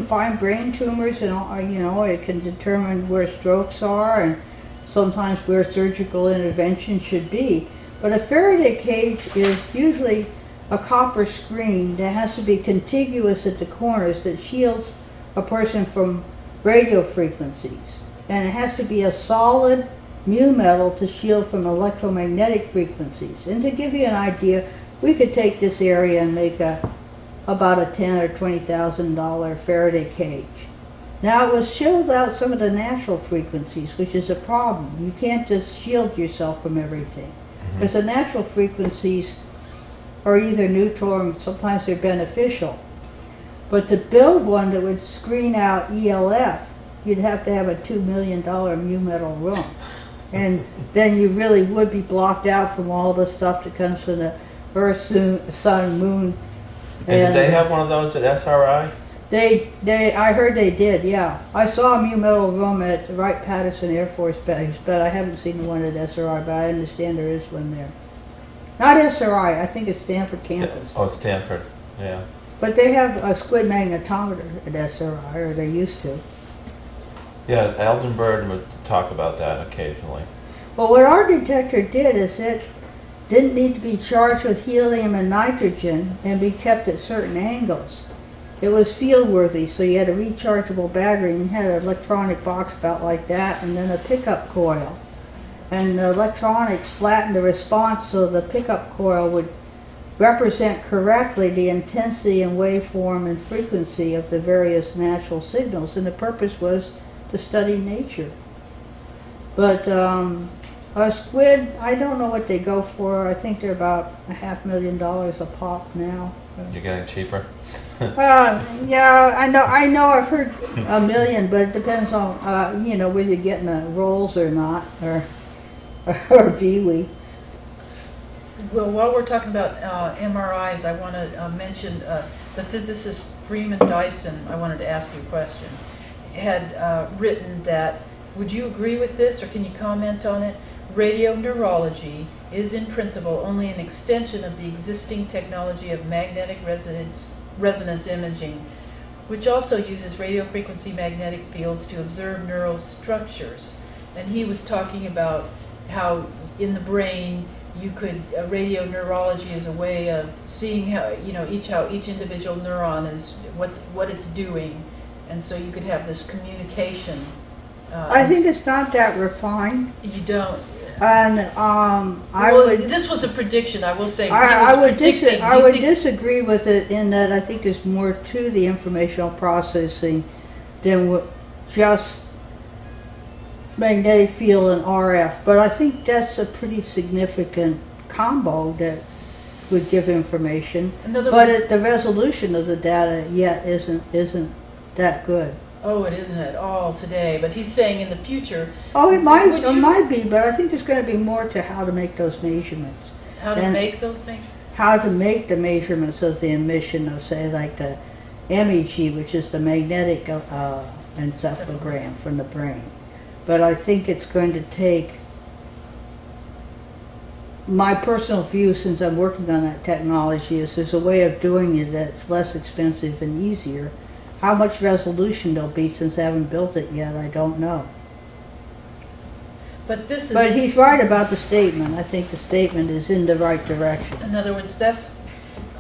S2: find brain tumors, and it can determine where strokes are and sometimes where surgical intervention should be. But a Faraday cage is usually a copper screen that has to be contiguous at the corners that shields a person from radio frequencies. and it has to be a solid mu metal to shield from electromagnetic frequencies. And to give you an idea, we could take this area and make about a $10,000 or $20,000 Faraday cage. Now it will shield out some of the natural frequencies, which is a problem. You can't just shield yourself from everything. Because the natural frequencies are either neutral or sometimes they're beneficial. But to build one that would screen out ELF, you'd have to have a $2 million mu metal room. And then you really would be blocked out from all the stuff that comes from the Earth, Sun, Moon.
S3: And did they have one of those at SRI?
S2: I heard they did, yeah. I saw a mu metal room at Wright-Patterson Air Force Base, but I haven't seen the one at SRI, but I understand there is one there. Not SRI, I think it's Stanford campus.
S3: Stanford, yeah.
S2: But they have a squid magnetometer at SRI, or they used to.
S3: Yeah, Alden Bird would talk about that occasionally.
S2: Well, what our detector did is it didn't need to be charged with helium and nitrogen and be kept at certain angles. It was field worthy, so you had a rechargeable battery and you had an electronic box about like that and then a pickup coil. And the electronics flattened the response so the pickup coil would represent correctly the intensity and waveform and frequency of the various natural signals, and the purpose was to study nature. But a squid, I don't know what they go for. I think they're about $500,000 a pop now.
S3: You're getting cheaper?
S2: Yeah, I know I've heard $1 million, but it depends on, whether you're getting a Rolls or not, or Viewey.
S1: Well, while we're talking about MRIs, I want to mention the physicist Freeman Dyson. I wanted to ask you a question. Had written that, would you agree with this, or can you comment on it? Radioneurology is in principle only an extension of the existing technology of magnetic resonance imaging, which also uses radio frequency magnetic fields to observe neural structures. And he was talking about how in the brain you could, radioneurology is a way of seeing how each individual neuron is, what it's doing, and so you could have this communication.
S2: I think it's not that refined.
S1: You don't.
S2: And
S1: this was a prediction, I will say.
S2: I would disagree with it in that I think there's more to the informational processing than just magnetic field and RF. But I think that's a pretty significant combo that would give information. But the resolution of the data yet isn't that good.
S1: Oh, it isn't at all today, but he's saying in the future.
S2: Oh, it might be, but I think there's going to be more to how to make those measurements.
S1: How to make those measurements?
S2: How to make the measurements of the emission of, say, like the MEG, which is the magnetic encephalogram from the brain. But I think it's going to take, my personal view, since I'm working on that technology, is there's a way of doing it that's less expensive and easier. How much resolution there'll be, since I haven't built it yet, I don't know.
S1: But
S2: he's right about the statement. I think the statement is in the right direction.
S1: In other words, that's,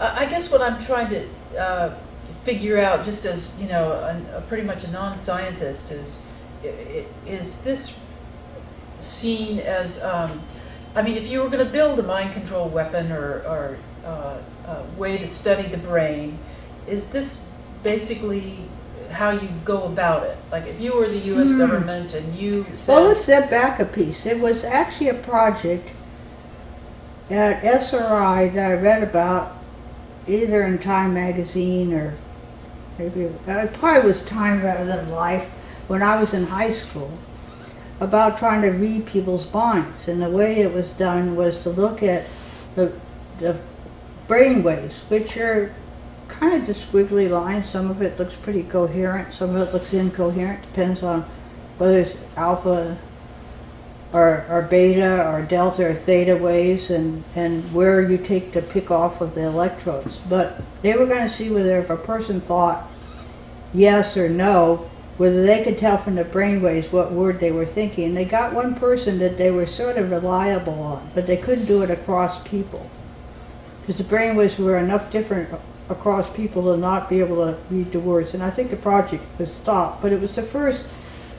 S1: I guess what I'm trying to figure out, just as, pretty much a non-scientist, is this seen as, if you were going to build a mind control weapon or a way to study the brain, is this basically how you go about it? Like if you were the U.S. government and you said...
S2: Well, let's step back a piece. It was actually a project at SRI that I read about either in Time magazine or maybe it probably was Time rather than Life when I was in high school, about trying to read people's minds. And the way it was done was to look at the brain waves, which are kind of just squiggly lines. Some of it looks pretty coherent, some of it looks incoherent, depends on whether it's alpha or beta or delta or theta waves and where you take the pick off of the electrodes. But they were going to see whether if a person thought yes or no, whether they could tell from the brain waves what word they were thinking. And they got one person that they were sort of reliable on, but they couldn't do it across people, because the brain waves were enough different across people to not be able to read the words. And I think the project was stopped, but it was the first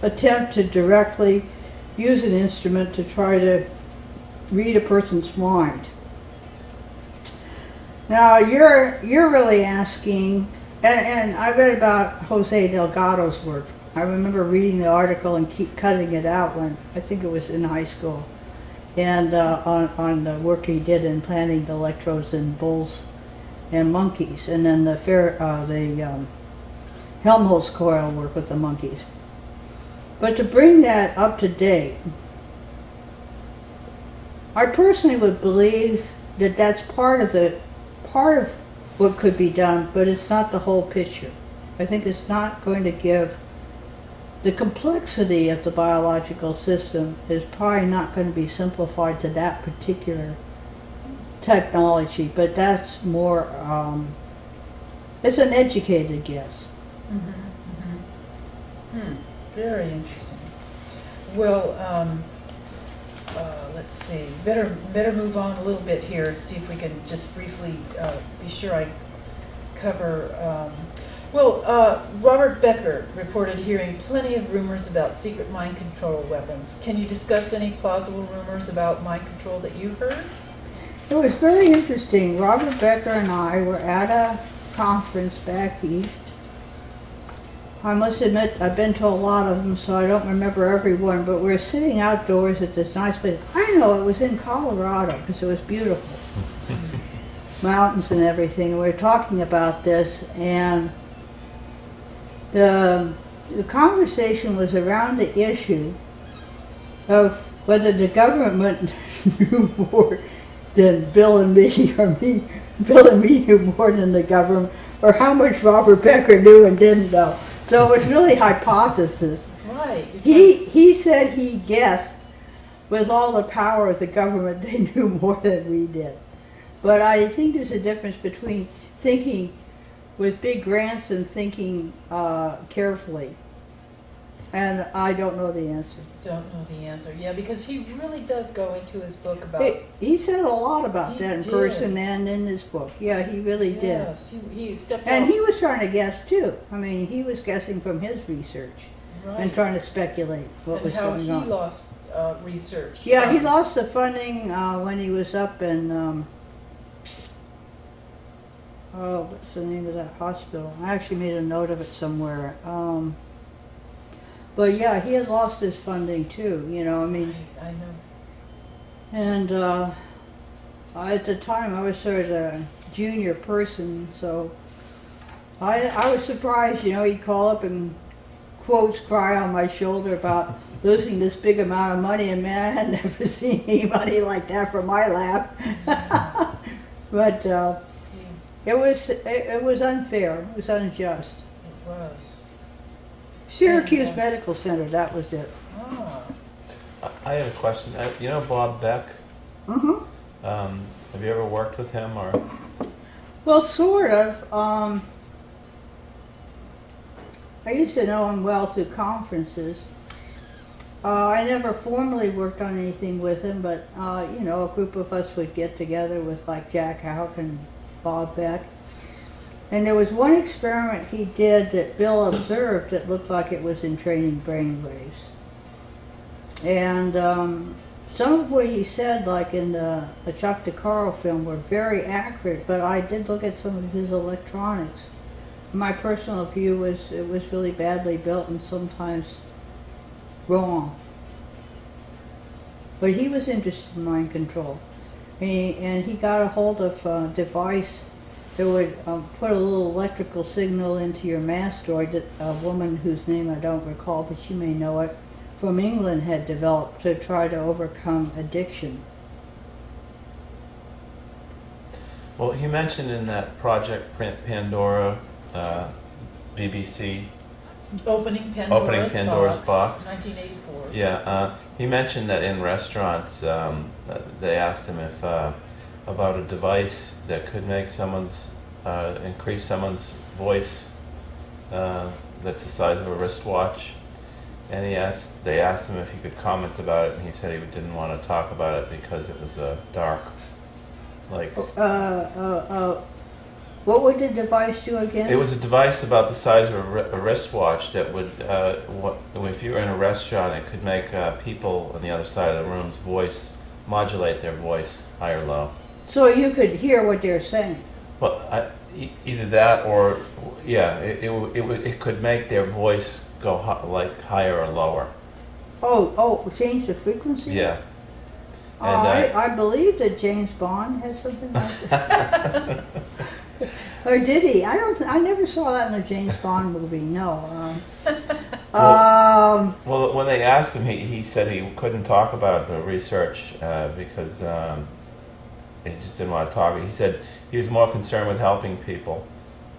S2: attempt to directly use an instrument to try to read a person's mind. Now you're really asking, and I read about Jose Delgado's work. I remember reading the article and keep cutting it out when I think it was in high school, and on the work he did in planting the electrodes in bulls and monkeys, and then the Helmholtz coil work with the monkeys. But to bring that up to date, I personally would believe that that's part of what could be done, but it's not the whole picture. I think it's not going to give the complexity of the biological system is probably not going to be simplified to that particular technology, but that's more, it's an educated guess.
S1: Very interesting. Well, let's see. Better move on a little bit here. See if we can just briefly be sure I cover. Robert Becker reported hearing plenty of rumors about secret mind control weapons. Can you discuss any plausible rumors about mind control that you heard?
S2: It was very interesting. Robert Becker and I were at a conference back east. I must admit, I've been to a lot of them, so I don't remember every one, but we were sitting outdoors at this nice place. I know it was in Colorado, because it was beautiful. Mountains and everything. We were talking about this, and the conversation was around the issue of whether the government knew more than Bill and me, or Bill and me knew more than the government, or how much Robert Becker knew and didn't know. So it was really hypothesis.
S1: Right.
S2: He said he guessed with all the power of the government they knew more than we did. But I think there's a difference between thinking with big grants and thinking carefully. And I don't know the answer.
S1: Don't know the answer. Yeah, because he really does go into his book about...
S2: He said a lot about that in person and in his book. Yeah, he really did.
S1: Yes, he stepped out.
S2: And he was trying to guess too. I mean, he was guessing from his research and trying to speculate what was going on.
S1: And how he lost research.
S2: Yeah, he lost the funding when he was up in... what's the name of that hospital? I actually made a note of it somewhere. But yeah, he had lost his funding too, you know, I mean.
S1: I know.
S2: And at the time I was sort of a junior person, so I was surprised, you know, he'd call up and quotes cry on my shoulder about losing this big amount of money, and man, I had never seen anybody like that from my lab. But it was unfair, it was unjust.
S1: It was.
S2: Syracuse Medical Center, that was it.
S1: Ah.
S3: I had a question. You know Bob Beck?
S2: Mm-hmm.
S3: Have you ever worked with him, or?
S2: Well, sort of. I used to know him well through conferences. I never formally worked on anything with him, but you know, a group of us would get together with like Jack Houck and Bob Beck. And there was one experiment he did that Bill observed that looked like it was entraining brain waves. And some of what he said, like in the Chuck DeCaro film, were very accurate, but I did look at some of his electronics. My personal view was it was really badly built and sometimes wrong. But he was interested in mind control. And he got a hold of a device that would put a little electrical signal into your mastoid that a woman whose name I don't recall, but you may know it, from England had developed to try to overcome addiction.
S3: Well, he mentioned in that Project Pandora, BBC,
S1: Opening Pandora's Box, 1984.
S3: Yeah, he mentioned that in restaurants, they asked him if about a device that could make increase someone's voice that's the size of a wristwatch, and they asked him if he could comment about it, and he said he didn't want to talk about it because it was dark. Like,
S2: Well, What would the device do again?
S3: It was a device about the size of a wristwatch that would, if you were in a restaurant, it could make people on the other side of the room's voice, modulate their voice high or low.
S2: So you could hear what they're saying.
S3: Well, either that or, yeah, it could make their voice go like higher or lower.
S2: Oh, change the frequency?
S3: Yeah.
S2: And I believe that James Bond had something like that. Or did he? I never saw that in a James Bond movie. No.
S3: Well, when they asked him, he said he couldn't talk about the research because he just didn't want to talk. He said he was more concerned with helping people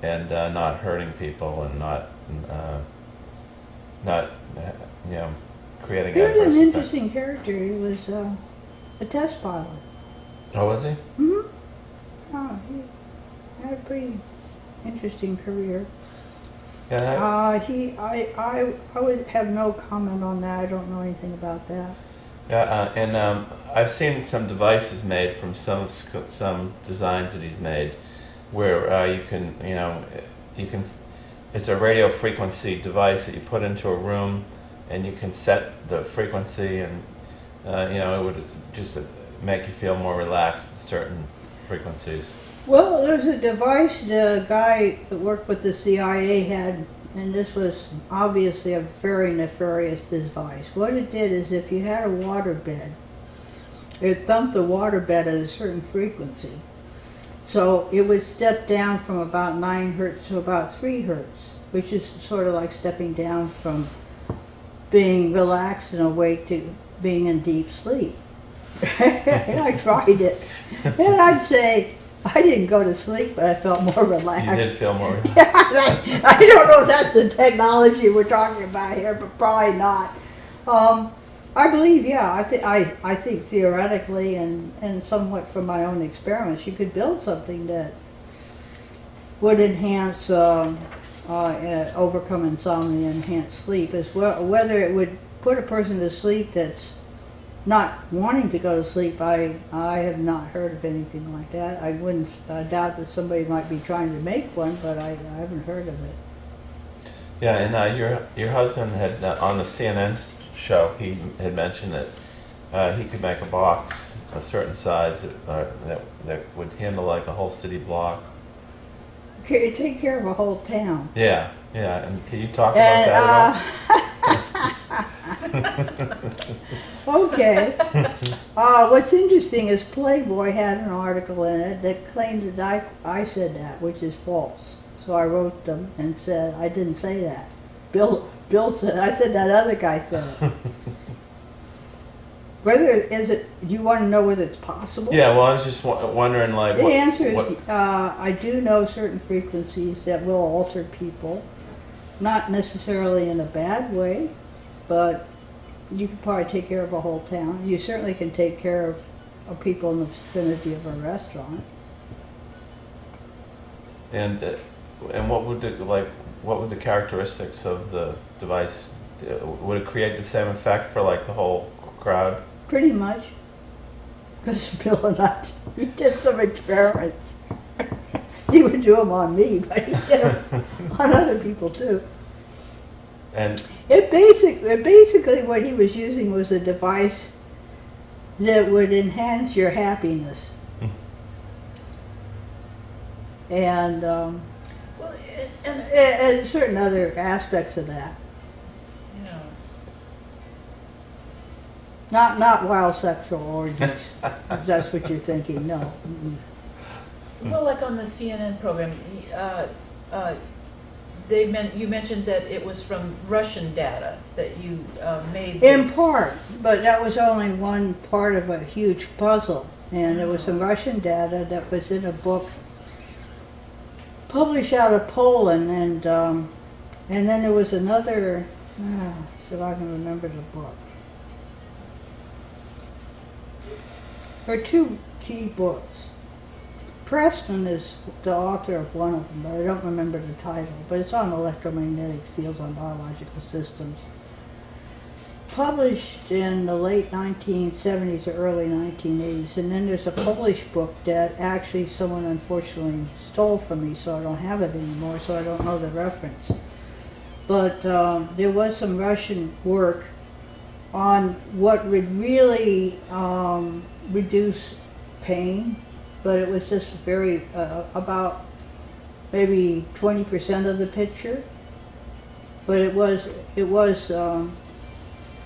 S3: and not hurting people and not creating.
S2: He was
S3: adverse
S2: an
S3: effects.
S2: interesting character. He was a test pilot.
S3: Oh, was he?
S2: Hmm. Oh, he had a pretty interesting career.
S3: Yeah.
S2: I would have no comment on that. I don't know anything about that.
S3: Yeah, and I've seen some devices made from some designs that he's made, where you can. It's a radio frequency device that you put into a room, and you can set the frequency, and it would just make you feel more relaxed at certain frequencies.
S2: Well, there's a device the guy that worked with the CIA had, and this was obviously a very nefarious device. What it did is if you had a waterbed, it thumped the waterbed at a certain frequency. So it would step down from about 9 hertz to about 3 hertz, which is sort of like stepping down from being relaxed and awake to being in deep sleep. I tried it, and I'd say I didn't go to sleep, but I felt more relaxed.
S3: You did feel more relaxed.
S2: Yeah, I don't know if that's the technology we're talking about here, but probably not. I believe, yeah, I think theoretically and somewhat from my own experiments, you could build something that would enhance, overcome insomnia, enhance sleep as well. Whether it would put a person to sleep that's not wanting to go to sleep, I have not heard of anything like that. I wouldn't doubt that somebody might be trying to make one, but I haven't heard of it.
S3: Yeah, and your husband had on the CNN show, he had mentioned that he could make a box a certain size that would handle like a whole city block.
S2: Okay, take care of a whole town.
S3: Yeah, and can you talk about that at all?
S2: Okay. What's interesting is Playboy had an article in it that claimed that I said that, which is false. So I wrote them and said, I didn't say that. Bill said, I said that other guy said it. Do you want to know whether it's possible?
S3: Yeah, well, I was just wondering, like,
S2: the answer is, I do know certain frequencies that will alter people, not necessarily in a bad way, but you could probably take care of a whole town. You certainly can take care of people in the vicinity of a restaurant.
S3: And what would the characteristics of the device? Would it create the same effect for like the whole crowd?
S2: Pretty much, because Bill and he did some experiments. He would do them on me, but he did them on other people too.
S3: And
S2: basically what he was using was a device that would enhance your happiness. And and certain other aspects of that.
S1: Yeah.
S2: Not wild sexual orgies, if that's what you're thinking. No. Mm-mm.
S1: Well, like on the CNN program, you mentioned that it was from Russian data that you made this.
S2: In part, but that was only one part of a huge puzzle. And there was some Russian data that was in a book published out of Poland, and then there was another, see if I can remember the book. There are two key books. Preston is the author of one of them, but I don't remember the title, but it's on electromagnetic fields on biological systems. published in the late 1970s or early 1980s, and then there's a Polish book that actually someone unfortunately stole from me, so I don't have it anymore, so I don't know the reference. But there was some Russian work on what would really reduce pain, but it was just very, about maybe 20% of the picture. But it was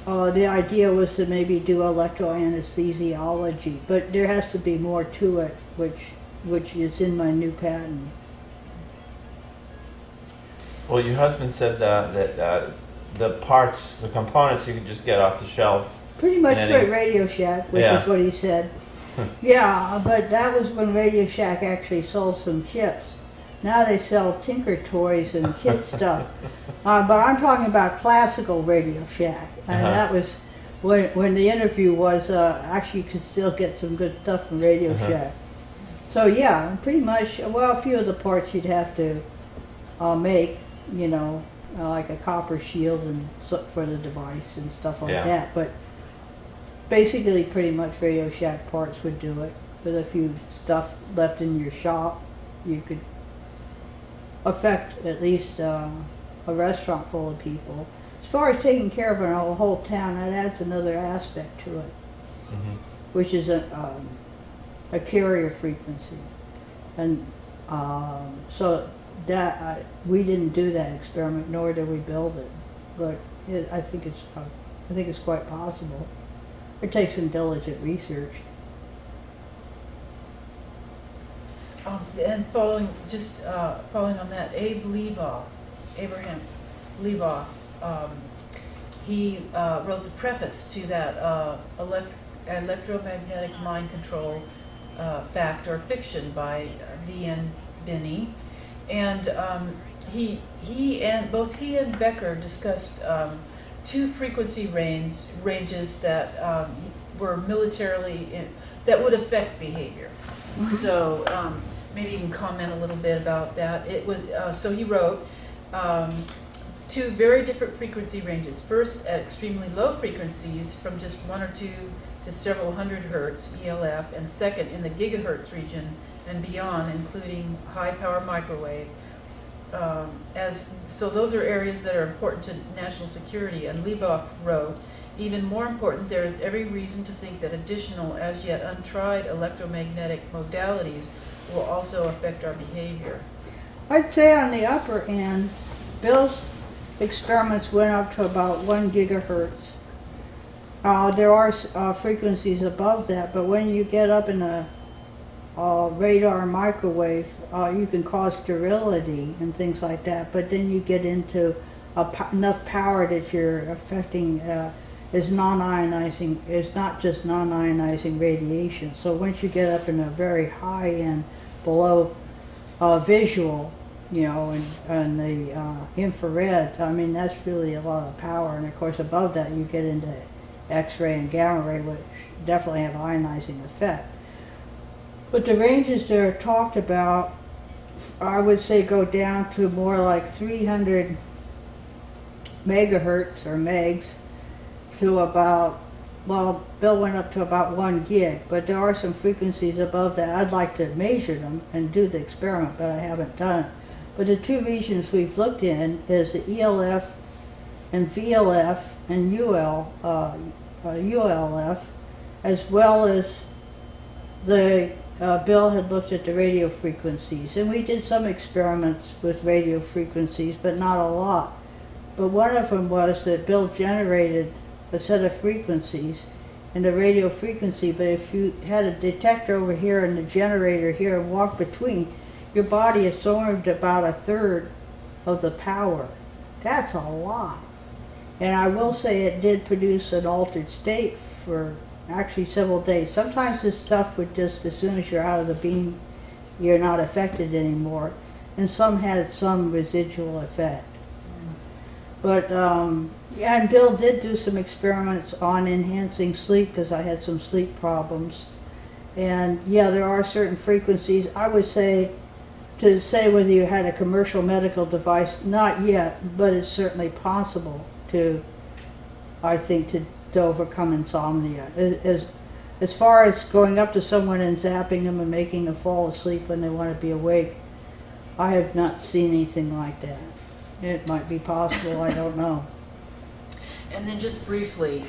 S2: the idea was to maybe do electroanesthesiology, but there has to be more to it, which is in my new patent.
S3: Well, your husband said that the parts, the components, you can just get off the shelf.
S2: Pretty much for Radio Shack, which is what he said. Yeah, but that was when Radio Shack actually sold some chips. Now they sell Tinker Toys and kid stuff. But I'm talking about classical Radio Shack. And that was when the interview was, actually you could still get some good stuff from Radio Shack. So yeah, pretty much, well, a few of the parts you'd have to make, you know, like a copper shield and for the device and stuff like that. But basically pretty much Radio Shack parts would do it. With a few stuff left in your shop, you could affect at least a restaurant full of people. As far as taking care of a whole town, that adds another aspect to it, which is a carrier frequency. And so that we didn't do that experiment, nor did we build it, but I think it's quite possible. It takes some diligent research.
S1: And following on that, Abraham Leboff, he wrote the preface to that electromagnetic mind control fact or fiction by V.N. Binney, and both he and Becker discussed two frequency ranges that were militarily that would affect behavior. So maybe you can comment a little bit about that. It was so he wrote two very different frequency ranges. First, at extremely low frequencies, from just 1 or 2 to several hundred hertz (ELF), and second, in the gigahertz region and beyond, including high power microwave. So those are areas that are important to national security. And Leboff wrote, even more important, there is every reason to think that additional, as yet untried electromagnetic modalities will also affect our behavior.
S2: I'd say on the upper end, Bill's experiments went up to about 1 gigahertz. There are frequencies above that, but when you get up in a radar microwave, you can cause sterility and things like that, but then you get into enough power that you're affecting is non-ionizing, is not just non-ionizing radiation. So once you get up in a very high end, below visual, you know, and the infrared, I mean, that's really a lot of power. And of course above that you get into X-ray and gamma ray, which definitely have ionizing effect. But the ranges that are talked about, I would say, go down to more like 300 megahertz or megs to about, well, Bill went up to about 1 gig, but there are some frequencies above that. I'd like to measure them and do the experiment, but I haven't done it. But the two regions we've looked in is the ELF and VLF and ULF, as well as the Bill had looked at the radio frequencies, and we did some experiments with radio frequencies, but not a lot. But one of them was that Bill generated a set of frequencies and a radio frequency, but if you had a detector over here and the generator here and walk between, your body absorbed about 1/3 of the power. That's a lot. And I will say it did produce an altered state for actually several days. Sometimes this stuff would just, as soon as you're out of the beam, you're not affected anymore. And some had some residual effect. But, yeah, and Bill did do some experiments on enhancing sleep because I had some sleep problems. And yeah, there are certain frequencies. I would say, to say whether you had a commercial medical device, not yet, but it's certainly possible to I think, to overcome insomnia. As far as going up to someone and zapping them and making them fall asleep when they want to be awake, I have not seen anything like that. It might be possible, I don't know.
S1: And then just briefly,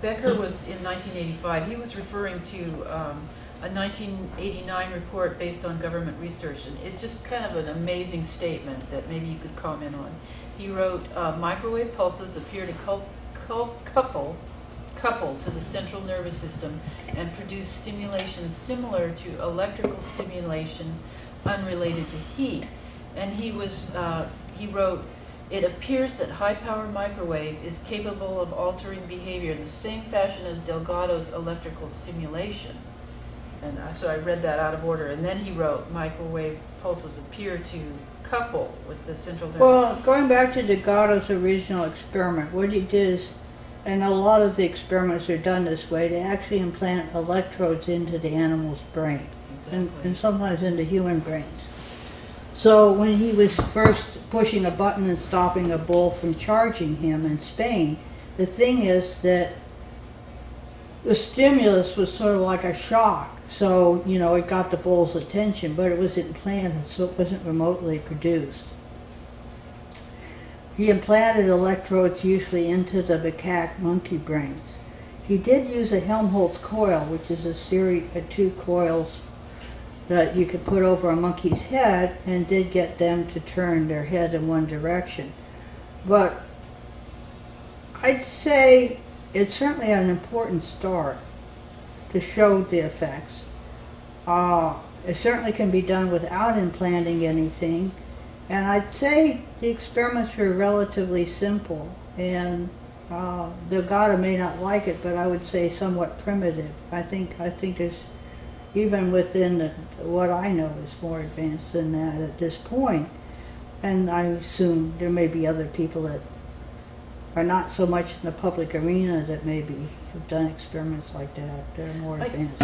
S1: Becker was in 1985, he was referring to a 1989 report based on government research, and it's just kind of an amazing statement that maybe you could comment on. He wrote, microwave pulses appear to couple to the central nervous system and produce stimulation similar to electrical stimulation unrelated to heat. And he wrote, it appears that high-power microwave is capable of altering behavior in the same fashion as Delgado's electrical stimulation. And so I read that out of order. And then he wrote, microwave pulses appear to couple with the central nervous system.
S2: Well, going back to Delgado's original experiment, what he did is, and a lot of the experiments are done this way, they actually implant electrodes into the animal's brain,
S1: Exactly.
S2: and sometimes into human brains. So when he was first pushing a button and stopping a bull from charging him in Spain, the thing is that the stimulus was sort of like a shock. So, you know, it got the bull's attention, but it was implanted, so it wasn't remotely produced. He implanted electrodes usually into the macaque monkey brains. He did use a Helmholtz coil, which is a series of 2 coils that you could put over a monkey's head, and did get them to turn their head in one direction. But I'd say it's certainly an important start to show the effects. It certainly can be done without implanting anything, and I'd say the experiments are relatively simple, and Delgado may not like it, but I would say somewhat primitive. I think there's, even within what I know, is more advanced than that at this point. And I assume there may be other people that are not so much in the public arena that maybe have done experiments like that. They're more advanced.